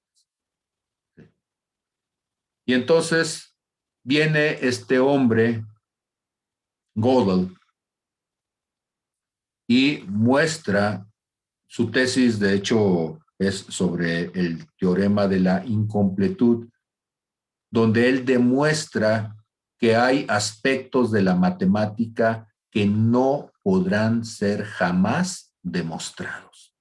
Y entonces viene este hombre, Gödel, y muestra su tesis, de hecho, es sobre el teorema de la incompletud, donde él demuestra que hay aspectos de la matemática que no podrán ser jamás demostrados.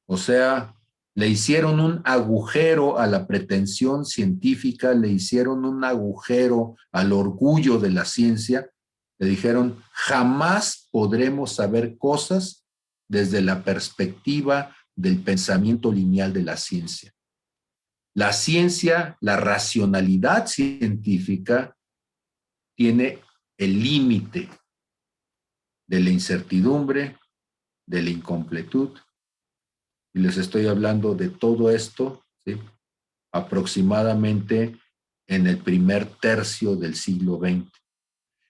O sea, le hicieron un agujero a la pretensión científica, le hicieron un agujero al orgullo de la ciencia, le dijeron, jamás podremos saber cosas desde la perspectiva del pensamiento lineal de la ciencia. La ciencia, la racionalidad científica tiene el límite de la incertidumbre, de la incompletud. Y les estoy hablando de todo esto, ¿sí? Aproximadamente en el primer tercio del siglo XX.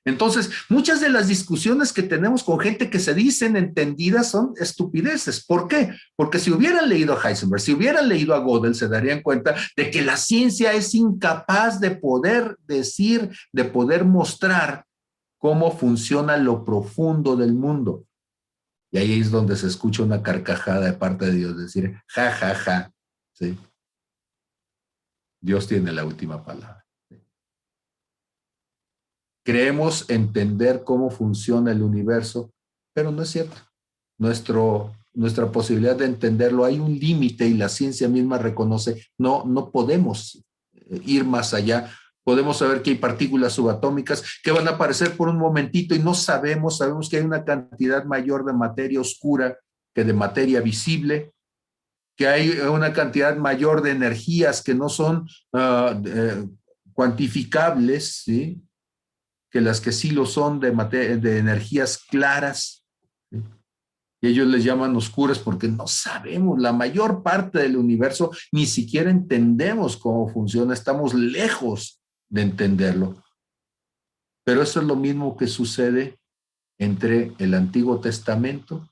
Entonces, muchas de las discusiones que tenemos con gente que se dicen entendidas son estupideces. ¿Por qué? Porque si hubieran leído a Heisenberg, si hubieran leído a Gödel, se darían cuenta de que la ciencia es incapaz de poder decir, de poder mostrar cómo funciona lo profundo del mundo. Y ahí es donde se escucha una carcajada de parte de Dios, decir, ja, ja, ja, ¿sí? Dios tiene la última palabra. Creemos entender cómo funciona el universo, pero no es cierto. Nuestra posibilidad de entenderlo, hay un límite y la ciencia misma reconoce, no podemos ir más allá. Podemos saber que hay partículas subatómicas que van a aparecer por un momentito y no sabemos que hay una cantidad mayor de materia oscura que de materia visible, que hay una cantidad mayor de energías que no son cuantificables, ¿sí? Que las que sí lo son de energías claras. ¿Sí? Y ellos les llaman oscuras porque no sabemos, la mayor parte del universo ni siquiera entendemos cómo funciona, estamos lejos de entenderlo. Pero eso es lo mismo que sucede entre el Antiguo Testamento,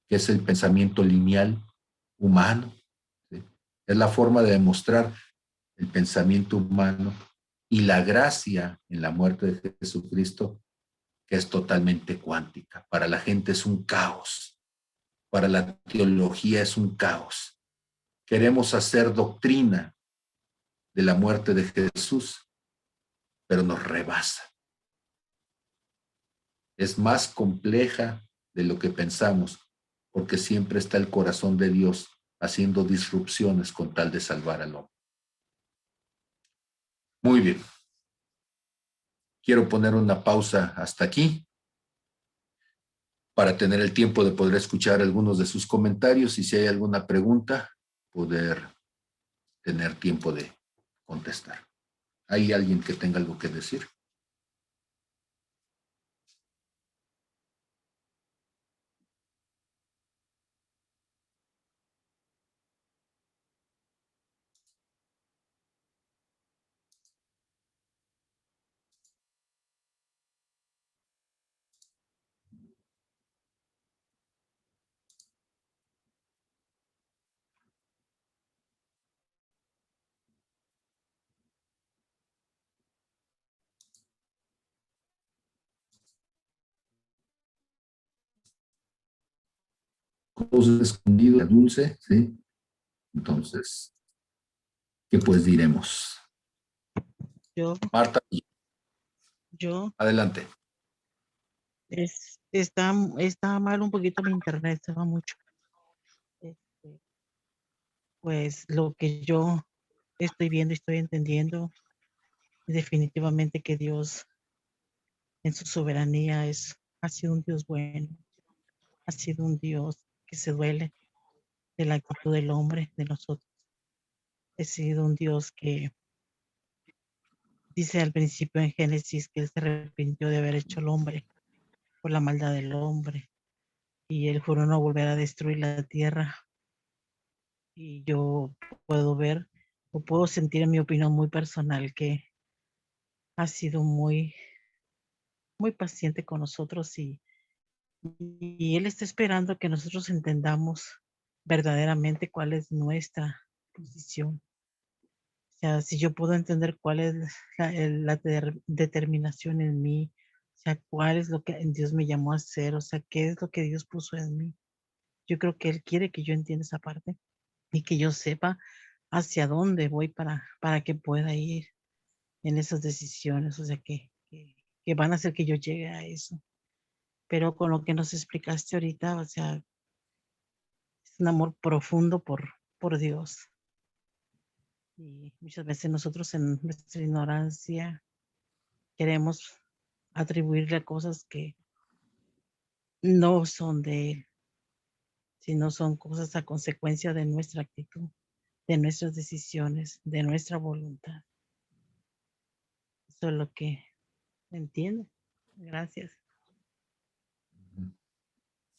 que es el pensamiento lineal humano, ¿sí? Es la forma de demostrar el pensamiento humano, y la gracia en la muerte de Jesucristo, que es totalmente cuántica. Para la gente es un caos, para la teología es un caos. Queremos hacer doctrina de la muerte de Jesús, pero nos rebasa. Es más compleja de lo que pensamos, porque siempre está el corazón de Dios haciendo disrupciones con tal de salvar al hombre. Muy bien. Quiero poner una pausa hasta aquí para tener el tiempo de poder escuchar algunos de sus comentarios y si hay alguna pregunta, poder tener tiempo de contestar. ¿Hay alguien que tenga algo que decir? Cosas escondidas, dulce, ¿sí? Entonces, ¿qué pues diremos? Yo, Marta, yo, adelante. está mal un poquito mi internet, se va mucho. Este, Pues lo que yo estoy viendo y estoy entendiendo, definitivamente que Dios en su soberanía ha sido un Dios bueno, ha sido un Dios que se duele de la actitud del hombre, de nosotros. Ha sido un Dios que dice al principio en Génesis que Él se arrepintió de haber hecho al hombre por la maldad del hombre y Él juró no volver a destruir la tierra. Y yo puedo ver o puedo sentir en mi opinión muy personal que ha sido muy paciente con nosotros y Él está esperando que nosotros entendamos verdaderamente cuál es nuestra posición. O sea, si yo puedo entender cuál es la determinación en mí, o sea, cuál es lo que Dios me llamó a hacer, o sea, qué es lo que Dios puso en mí. Yo creo que Él quiere que yo entienda esa parte y que yo sepa hacia dónde voy para que pueda ir en esas decisiones, o sea, que van a hacer que yo llegue a eso. Pero con lo que nos explicaste ahorita, o sea, es un amor profundo por Dios. Y muchas veces nosotros en nuestra ignorancia queremos atribuirle cosas que no son de Él, sino son cosas a consecuencia de nuestra actitud, de nuestras decisiones, de nuestra voluntad. Eso es lo que entiendo. Gracias.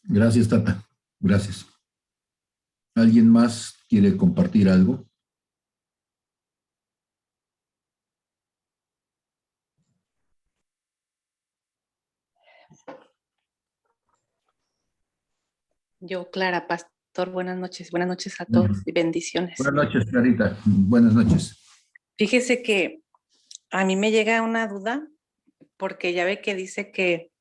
Gracias, Tata. Gracias. ¿Alguien más quiere compartir algo? Yo, Clara, pastor, buenas noches a todos y bendiciones. Buenas noches, Clarita. Buenas noches. Fíjese que a mí me llega una duda porque ya ve que dice que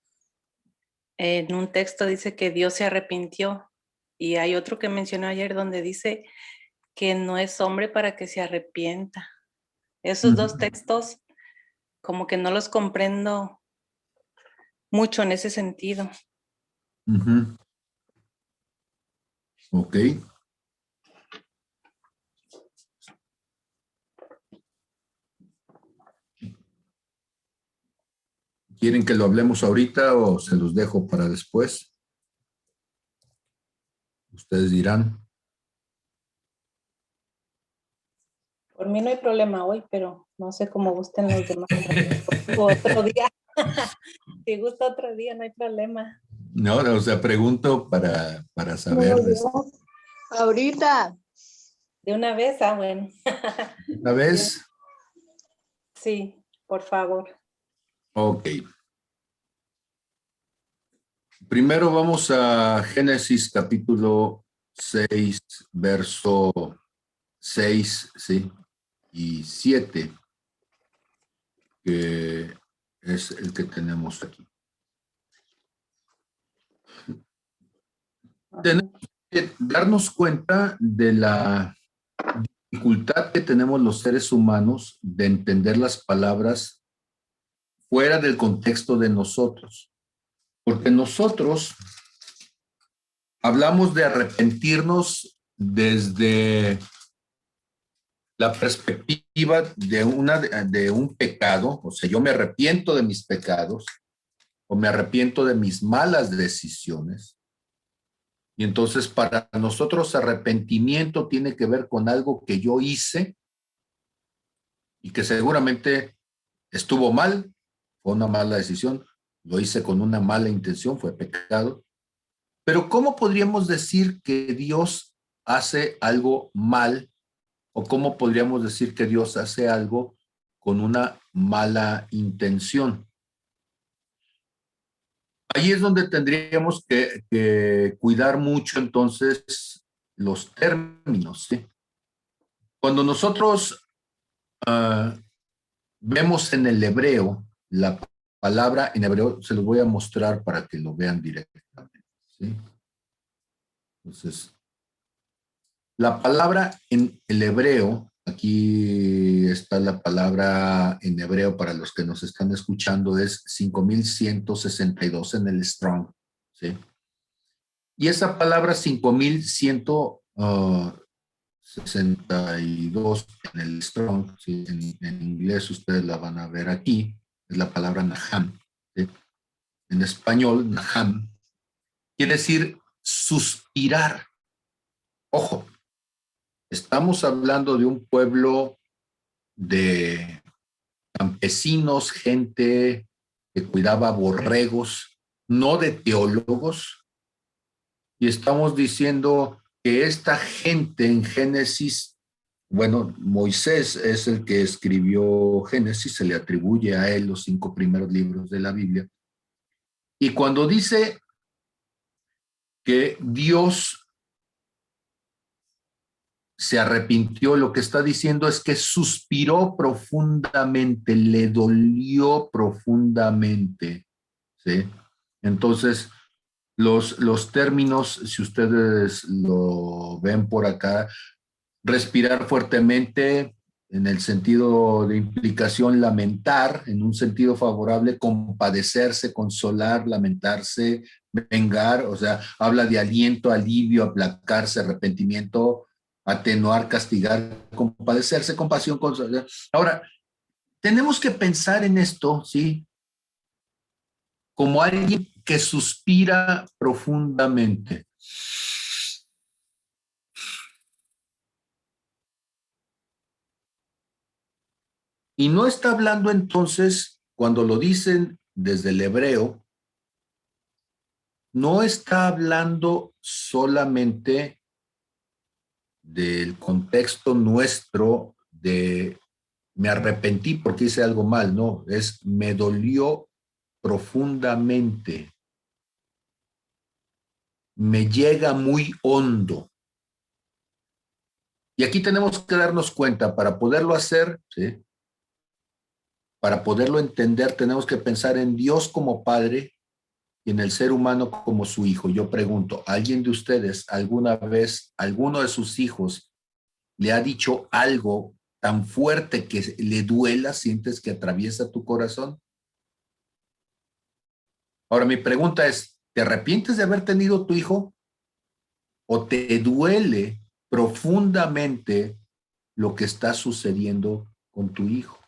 en un texto dice que Dios se arrepintió y hay otro que mencionó ayer donde dice que no es hombre para que se arrepienta. Esos dos textos como que no los comprendo mucho en ese sentido. Ok. ¿Quieren que lo hablemos ahorita o se los dejo para después? Ustedes dirán. Por mí no hay problema hoy, pero no sé cómo gusten los demás. Otro día. Si gusta otro día, no hay problema. No, o sea, pregunto para saber. No, ahorita. De una vez, bueno. ¿Una vez? Sí, por favor. Ok. Primero vamos a Génesis capítulo 6, verso 6, ¿sí? Y 7, que es el que tenemos aquí. Tenemos que darnos cuenta de la dificultad que tenemos los seres humanos de entender las palabras fuera del contexto de nosotros. Porque nosotros hablamos de arrepentirnos desde la perspectiva de un pecado, o sea, yo me arrepiento de mis pecados, o me arrepiento de mis malas decisiones. Y entonces para nosotros arrepentimiento tiene que ver con algo que yo hice y que seguramente estuvo mal, fue una mala decisión, lo hice con una mala intención, fue pecado. Pero ¿cómo podríamos decir que Dios hace algo mal? ¿O cómo podríamos decir que Dios hace algo con una mala intención? Ahí es donde tendríamos que cuidar mucho entonces los términos, ¿sí? Cuando nosotros vemos en el hebreo, la palabra en hebreo, se los voy a mostrar para que lo vean directamente, ¿sí? Entonces, la palabra en el hebreo, aquí está la palabra en hebreo para los que nos están escuchando, es 5162 en el Strong, ¿sí? Y esa palabra 5162 en el Strong, ¿sí? En inglés ustedes la van a ver aquí, es la palabra Naham, ¿sí? En español, Naham quiere decir suspirar. Ojo, estamos hablando de un pueblo de campesinos, gente que cuidaba borregos, no de teólogos. Y estamos diciendo que esta gente en Génesis, bueno, Moisés es el que escribió Génesis, se le atribuye a él los 5 primeros libros de la Biblia. Y cuando dice que Dios se arrepintió, lo que está diciendo es que suspiró profundamente, le dolió profundamente, ¿sí? Entonces, los términos, si ustedes lo ven por acá, respirar fuertemente, en el sentido de implicación, lamentar, en un sentido favorable, compadecerse, consolar, lamentarse, vengar, o sea, habla de aliento, alivio, aplacarse, arrepentimiento, atenuar, castigar, compadecerse, compasión, consolar. Ahora, tenemos que pensar en esto, ¿sí? Como alguien que suspira profundamente. Y no está hablando entonces, cuando lo dicen desde el hebreo, no está hablando solamente del contexto nuestro de me arrepentí porque hice algo mal, no, es me dolió profundamente, me llega muy hondo. Y aquí tenemos que darnos cuenta, para poderlo hacer, ¿sí? Para poderlo entender, tenemos que pensar en Dios como Padre y en el ser humano como su hijo. Yo pregunto, ¿alguien de ustedes alguna vez, alguno de sus hijos, le ha dicho algo tan fuerte que le duela, sientes que atraviesa tu corazón? Ahora, mi pregunta es, ¿te arrepientes de haber tenido tu hijo? ¿O te duele profundamente lo que está sucediendo con tu hijo?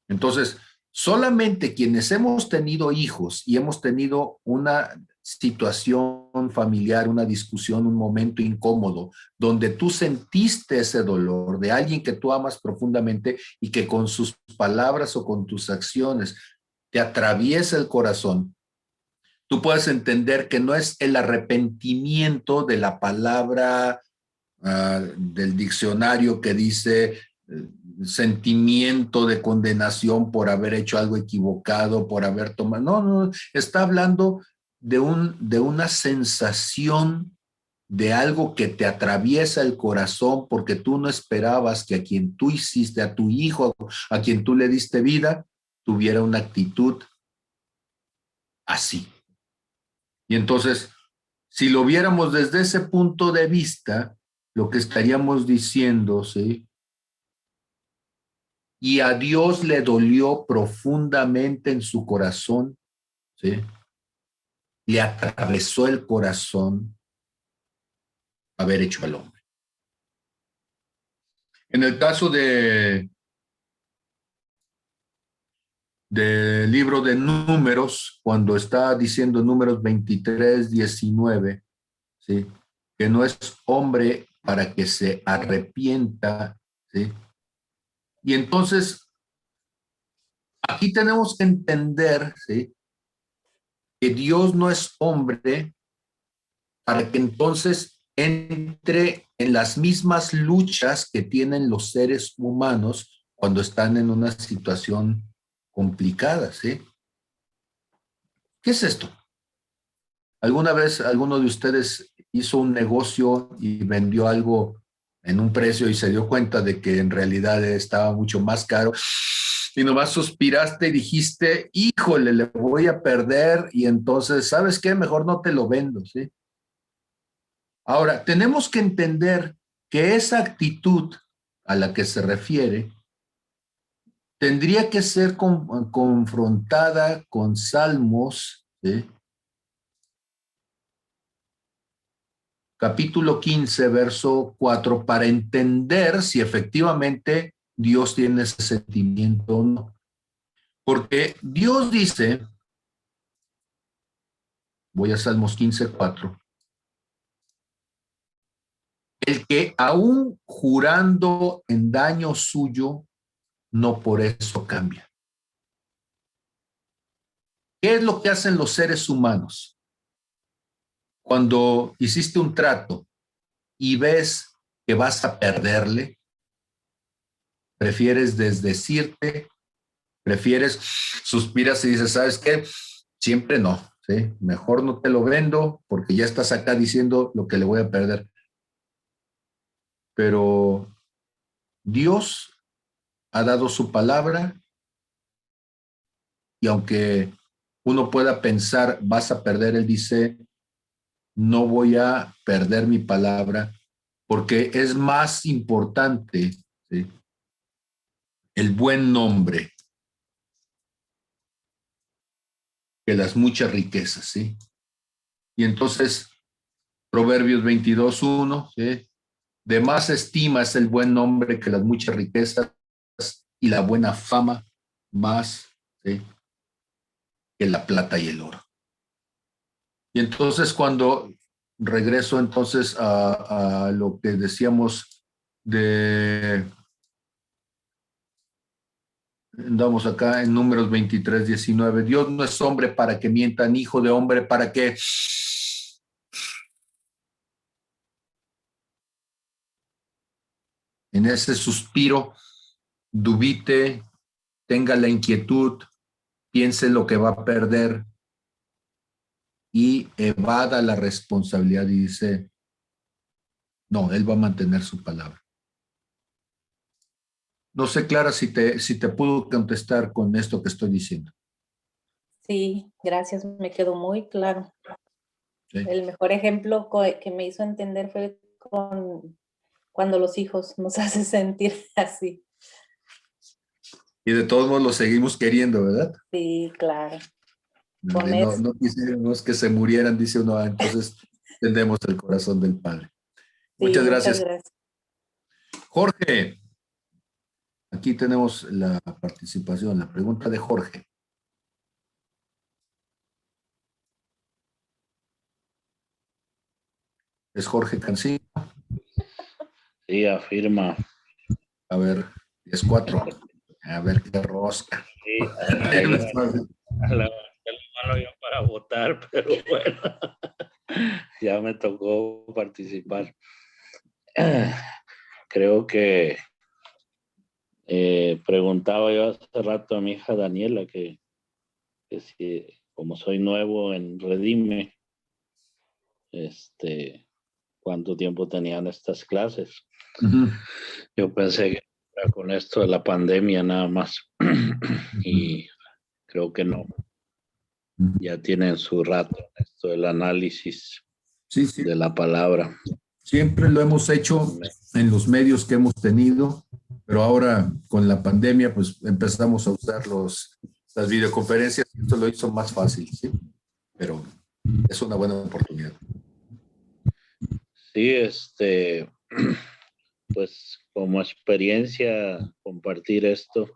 Entonces, solamente quienes hemos tenido hijos y hemos tenido una situación familiar, una discusión, un momento incómodo, donde tú sentiste ese dolor de alguien que tú amas profundamente y que con sus palabras o con tus acciones te atraviesa el corazón, tú puedes entender que no es el arrepentimiento de la palabra del diccionario que dice sentimiento de condenación por haber hecho algo equivocado, por haber tomado. No, no, está hablando de una sensación de algo que te atraviesa el corazón porque tú no esperabas que a quien tú hiciste, a tu hijo, a quien tú le diste vida, tuviera una actitud así. Y entonces, si lo viéramos desde ese punto de vista, lo que estaríamos diciendo, ¿sí? Y a Dios le dolió profundamente en su corazón, ¿sí? Le atravesó el corazón haber hecho al hombre. En el caso de del libro de Números, cuando está diciendo Números 23, 19, ¿sí? Que no es hombre para que se arrepienta, ¿sí? Y entonces, aquí tenemos que entender, ¿sí? Que Dios no es hombre para que entonces entre en las mismas luchas que tienen los seres humanos cuando están en una situación complicada, ¿sí? ¿Qué es esto? ¿Alguna vez alguno de ustedes hizo un negocio y vendió algo en un precio y se dio cuenta de que en realidad estaba mucho más caro y nomás suspiraste y dijiste, híjole, le voy a perder y entonces, ¿sabes qué? Mejor no te lo vendo, ¿sí? Ahora, tenemos que entender que esa actitud a la que se refiere tendría que ser confrontada con Salmos, ¿sí? Capítulo 15, verso 4, para entender si efectivamente Dios tiene ese sentimiento o no. Porque Dios dice, voy a Salmos 15, 4, el que aún jurando en daño suyo, no por eso cambia. ¿Qué es lo que hacen los seres humanos? Cuando hiciste un trato y ves que vas a perderle, prefieres desdecirte, prefieres, suspiras y dices, ¿sabes qué? Siempre no, ¿sí? Mejor no te lo vendo porque ya estás acá diciendo lo que le voy a perder. Pero Dios ha dado su palabra y aunque uno pueda pensar, vas a perder, Él dice, no voy a perder mi palabra porque es más importante, ¿sí? El buen nombre que las muchas riquezas, ¿sí? Y entonces, Proverbios 22:1, ¿sí? De más estima es el buen nombre que las muchas riquezas y la buena fama más, ¿sí? Que la plata y el oro. Y entonces cuando regreso entonces a lo que decíamos andamos acá en Números 23, 19, Dios no es hombre para que mientan, hijo de hombre para que en ese suspiro dubite, tenga la inquietud, piense lo que va a perder y evada la responsabilidad y dice, no, él va a mantener su palabra. No sé, Clara, si te puedo contestar con esto que estoy diciendo. Sí, gracias, me quedó muy claro. ¿Sí? El mejor ejemplo que me hizo entender fue cuando los hijos nos hacen sentir así. Y de todos modos lo seguimos queriendo, ¿verdad? Sí, claro. No quisiéramos que se murieran, dice uno, entonces tendemos el corazón del Padre. Sí, Muchas muchas gracias. gracias. Jorge, aquí tenemos la participación, la pregunta de Jorge. Es Jorge Cancino. Sí, afirma. A ver, es 4. A ver qué rosca. Sí, ahí la mano yo para votar, pero bueno, ya me tocó participar. Creo que preguntaba yo hace rato a mi hija Daniela que si, como soy nuevo en Redime, ¿cuánto tiempo tenían estas clases? Uh-huh. Yo pensé que era con esto de la pandemia nada más y creo que no. Ya tienen su rato esto del análisis Sí. de la palabra. Siempre lo hemos hecho en los medios que hemos tenido, pero ahora con la pandemia pues empezamos a usar las videoconferencias y esto lo hizo más fácil, ¿sí? Pero es una buena oportunidad. Sí, pues como experiencia compartir esto,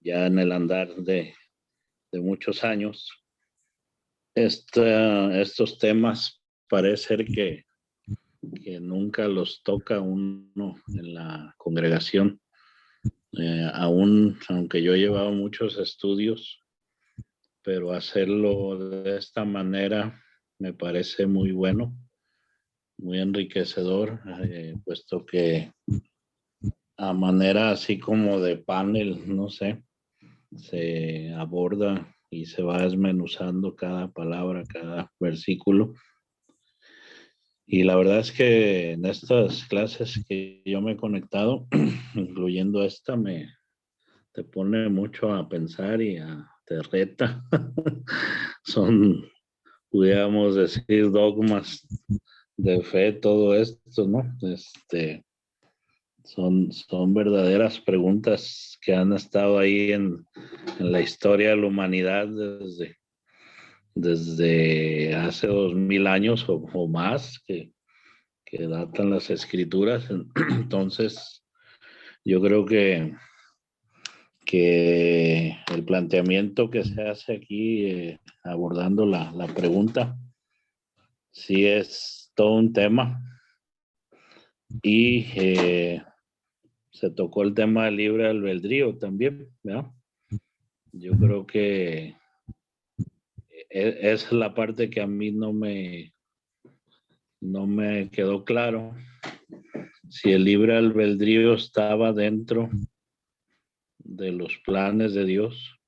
ya en el andar de muchos años, estos temas parece ser que nunca los toca uno en la congregación. Aunque yo he llevado muchos estudios, pero hacerlo de esta manera me parece muy bueno, muy enriquecedor, puesto que a manera así como de panel, no sé, se aborda y se va desmenuzando cada palabra, cada versículo. Y la verdad es que en estas clases que yo me he conectado, incluyendo esta, te pone mucho a pensar y te reta. Son, pudiéramos decir, dogmas de fe, todo esto, ¿no? Son verdaderas preguntas que han estado ahí en la historia de la humanidad desde hace 2000 años o más que datan las escrituras. Entonces, yo creo que el planteamiento que se hace aquí abordando la pregunta sí es todo un tema, y se tocó el tema del libre albedrío también, ¿verdad? Yo creo que es la parte que a mí no me quedó claro, si el libre albedrío estaba dentro de los planes de Dios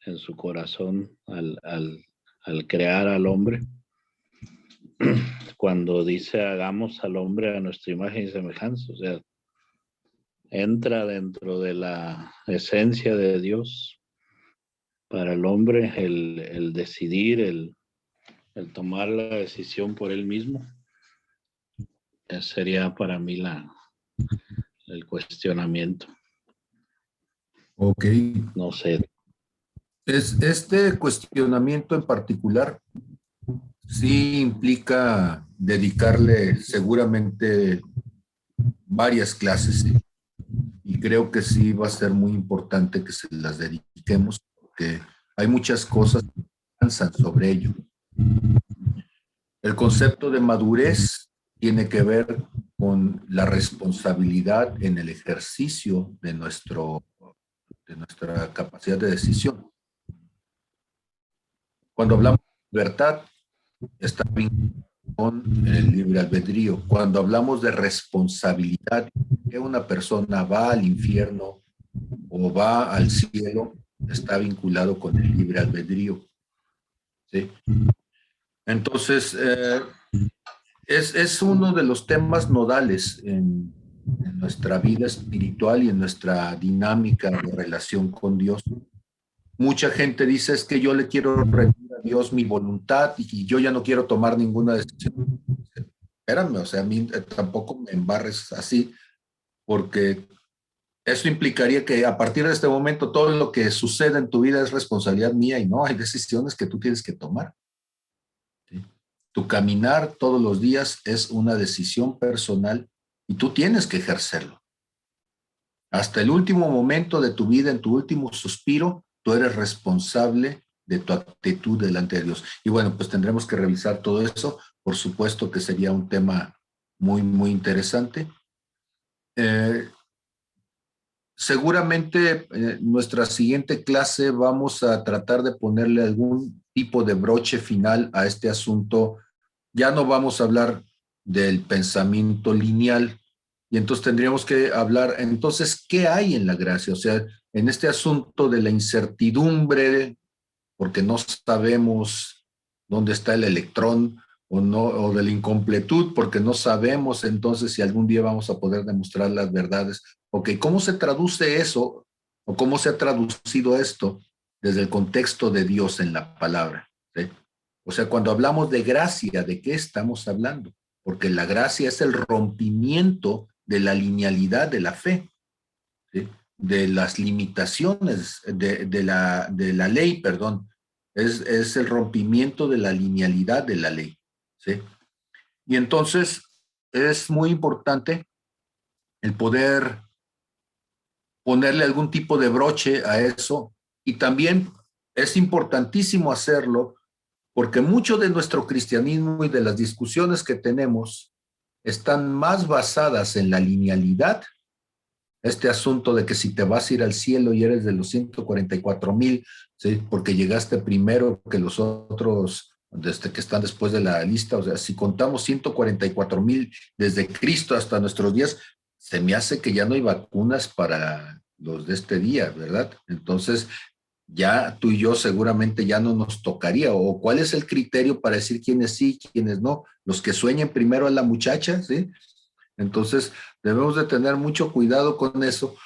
en su corazón al crear al hombre, cuando dice hagamos al hombre a nuestra imagen y semejanza. O sea, entra dentro de la esencia de Dios para el hombre el decidir, el tomar la decisión por él mismo. Ese sería para mí el cuestionamiento. Ok. No sé. Este cuestionamiento en particular sí implica dedicarle seguramente varias clases, ¿sí? Y creo que sí va a ser muy importante que se las dediquemos, porque hay muchas cosas que piensan sobre ello. El concepto de madurez tiene que ver con la responsabilidad en el ejercicio de nuestra capacidad de decisión. Cuando hablamos de libertad, está vinculado con el libre albedrío. Cuando hablamos de responsabilidad, que una persona va al infierno o va al cielo, está vinculado con el libre albedrío. ¿Sí? Entonces, es uno de los temas nodales en nuestra vida espiritual y en nuestra dinámica de relación con Dios. Mucha gente dice, es que yo le quiero rendir a Dios mi voluntad y yo ya no quiero tomar ninguna decisión. Espérame, o sea, a mí tampoco me embarres así, porque eso implicaría que a partir de este momento todo lo que sucede en tu vida es responsabilidad mía, y no, hay decisiones que tú tienes que tomar. ¿Sí? Tu caminar todos los días es una decisión personal y tú tienes que ejercerlo. Hasta el último momento de tu vida, en tu último suspiro, tú eres responsable de tu actitud delante de Dios. Y bueno, pues tendremos que revisar todo eso. Por supuesto que sería un tema muy, muy interesante. Seguramente nuestra siguiente clase vamos a tratar de ponerle algún tipo de broche final a este asunto. Ya no vamos a hablar del pensamiento lineal, y entonces tendríamos que hablar, entonces, ¿qué hay en la gracia? O sea, en este asunto de la incertidumbre, porque no sabemos dónde está el electrón, o no, o de la incompletud, porque no sabemos entonces si algún día vamos a poder demostrar las verdades. Ok, ¿cómo se traduce eso, o cómo se ha traducido esto desde el contexto de Dios en la palabra? ¿Sí? O sea, cuando hablamos de gracia, ¿de qué estamos hablando? Porque la gracia es el rompimiento de la linealidad de la fe, ¿sí? De las limitaciones de la ley, perdón. Es el rompimiento de la linealidad de la ley, ¿sí? Y entonces es muy importante el poder ponerle algún tipo de broche a eso. Y también es importantísimo hacerlo porque mucho de nuestro cristianismo y de las discusiones que tenemos están más basadas en la linealidad. Este asunto de que si te vas a ir al cielo y eres de los 144,000, ¿sí? Porque llegaste primero que los otros que están después de la lista. O sea, si contamos 144,000 desde Cristo hasta nuestros días, se me hace que ya no hay vacunas para los de este día, ¿verdad? Entonces, ya tú y yo seguramente ya no nos tocaría. ¿O cuál es el criterio para decir quiénes sí, quiénes no? Los que sueñen primero a la muchacha, ¿sí? Entonces, debemos de tener mucho cuidado con eso,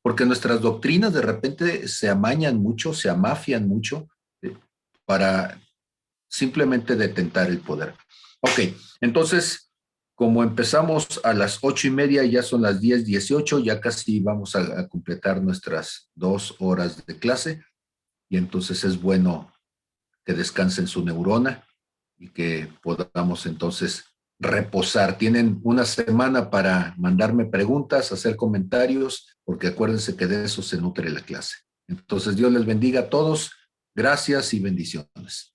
porque nuestras doctrinas de repente se amañan mucho, se amafian mucho, ¿sí? Para simplemente detentar el poder. Ok, entonces, como empezamos a las 8:30, ya son las 10:18, ya casi vamos a completar nuestras 2 horas de clase, y entonces es bueno que descansen su neurona y que podamos entonces reposar. Tienen una semana para mandarme preguntas, hacer comentarios, porque acuérdense que de eso se nutre la clase. Entonces, Dios les bendiga a todos. Gracias y bendiciones.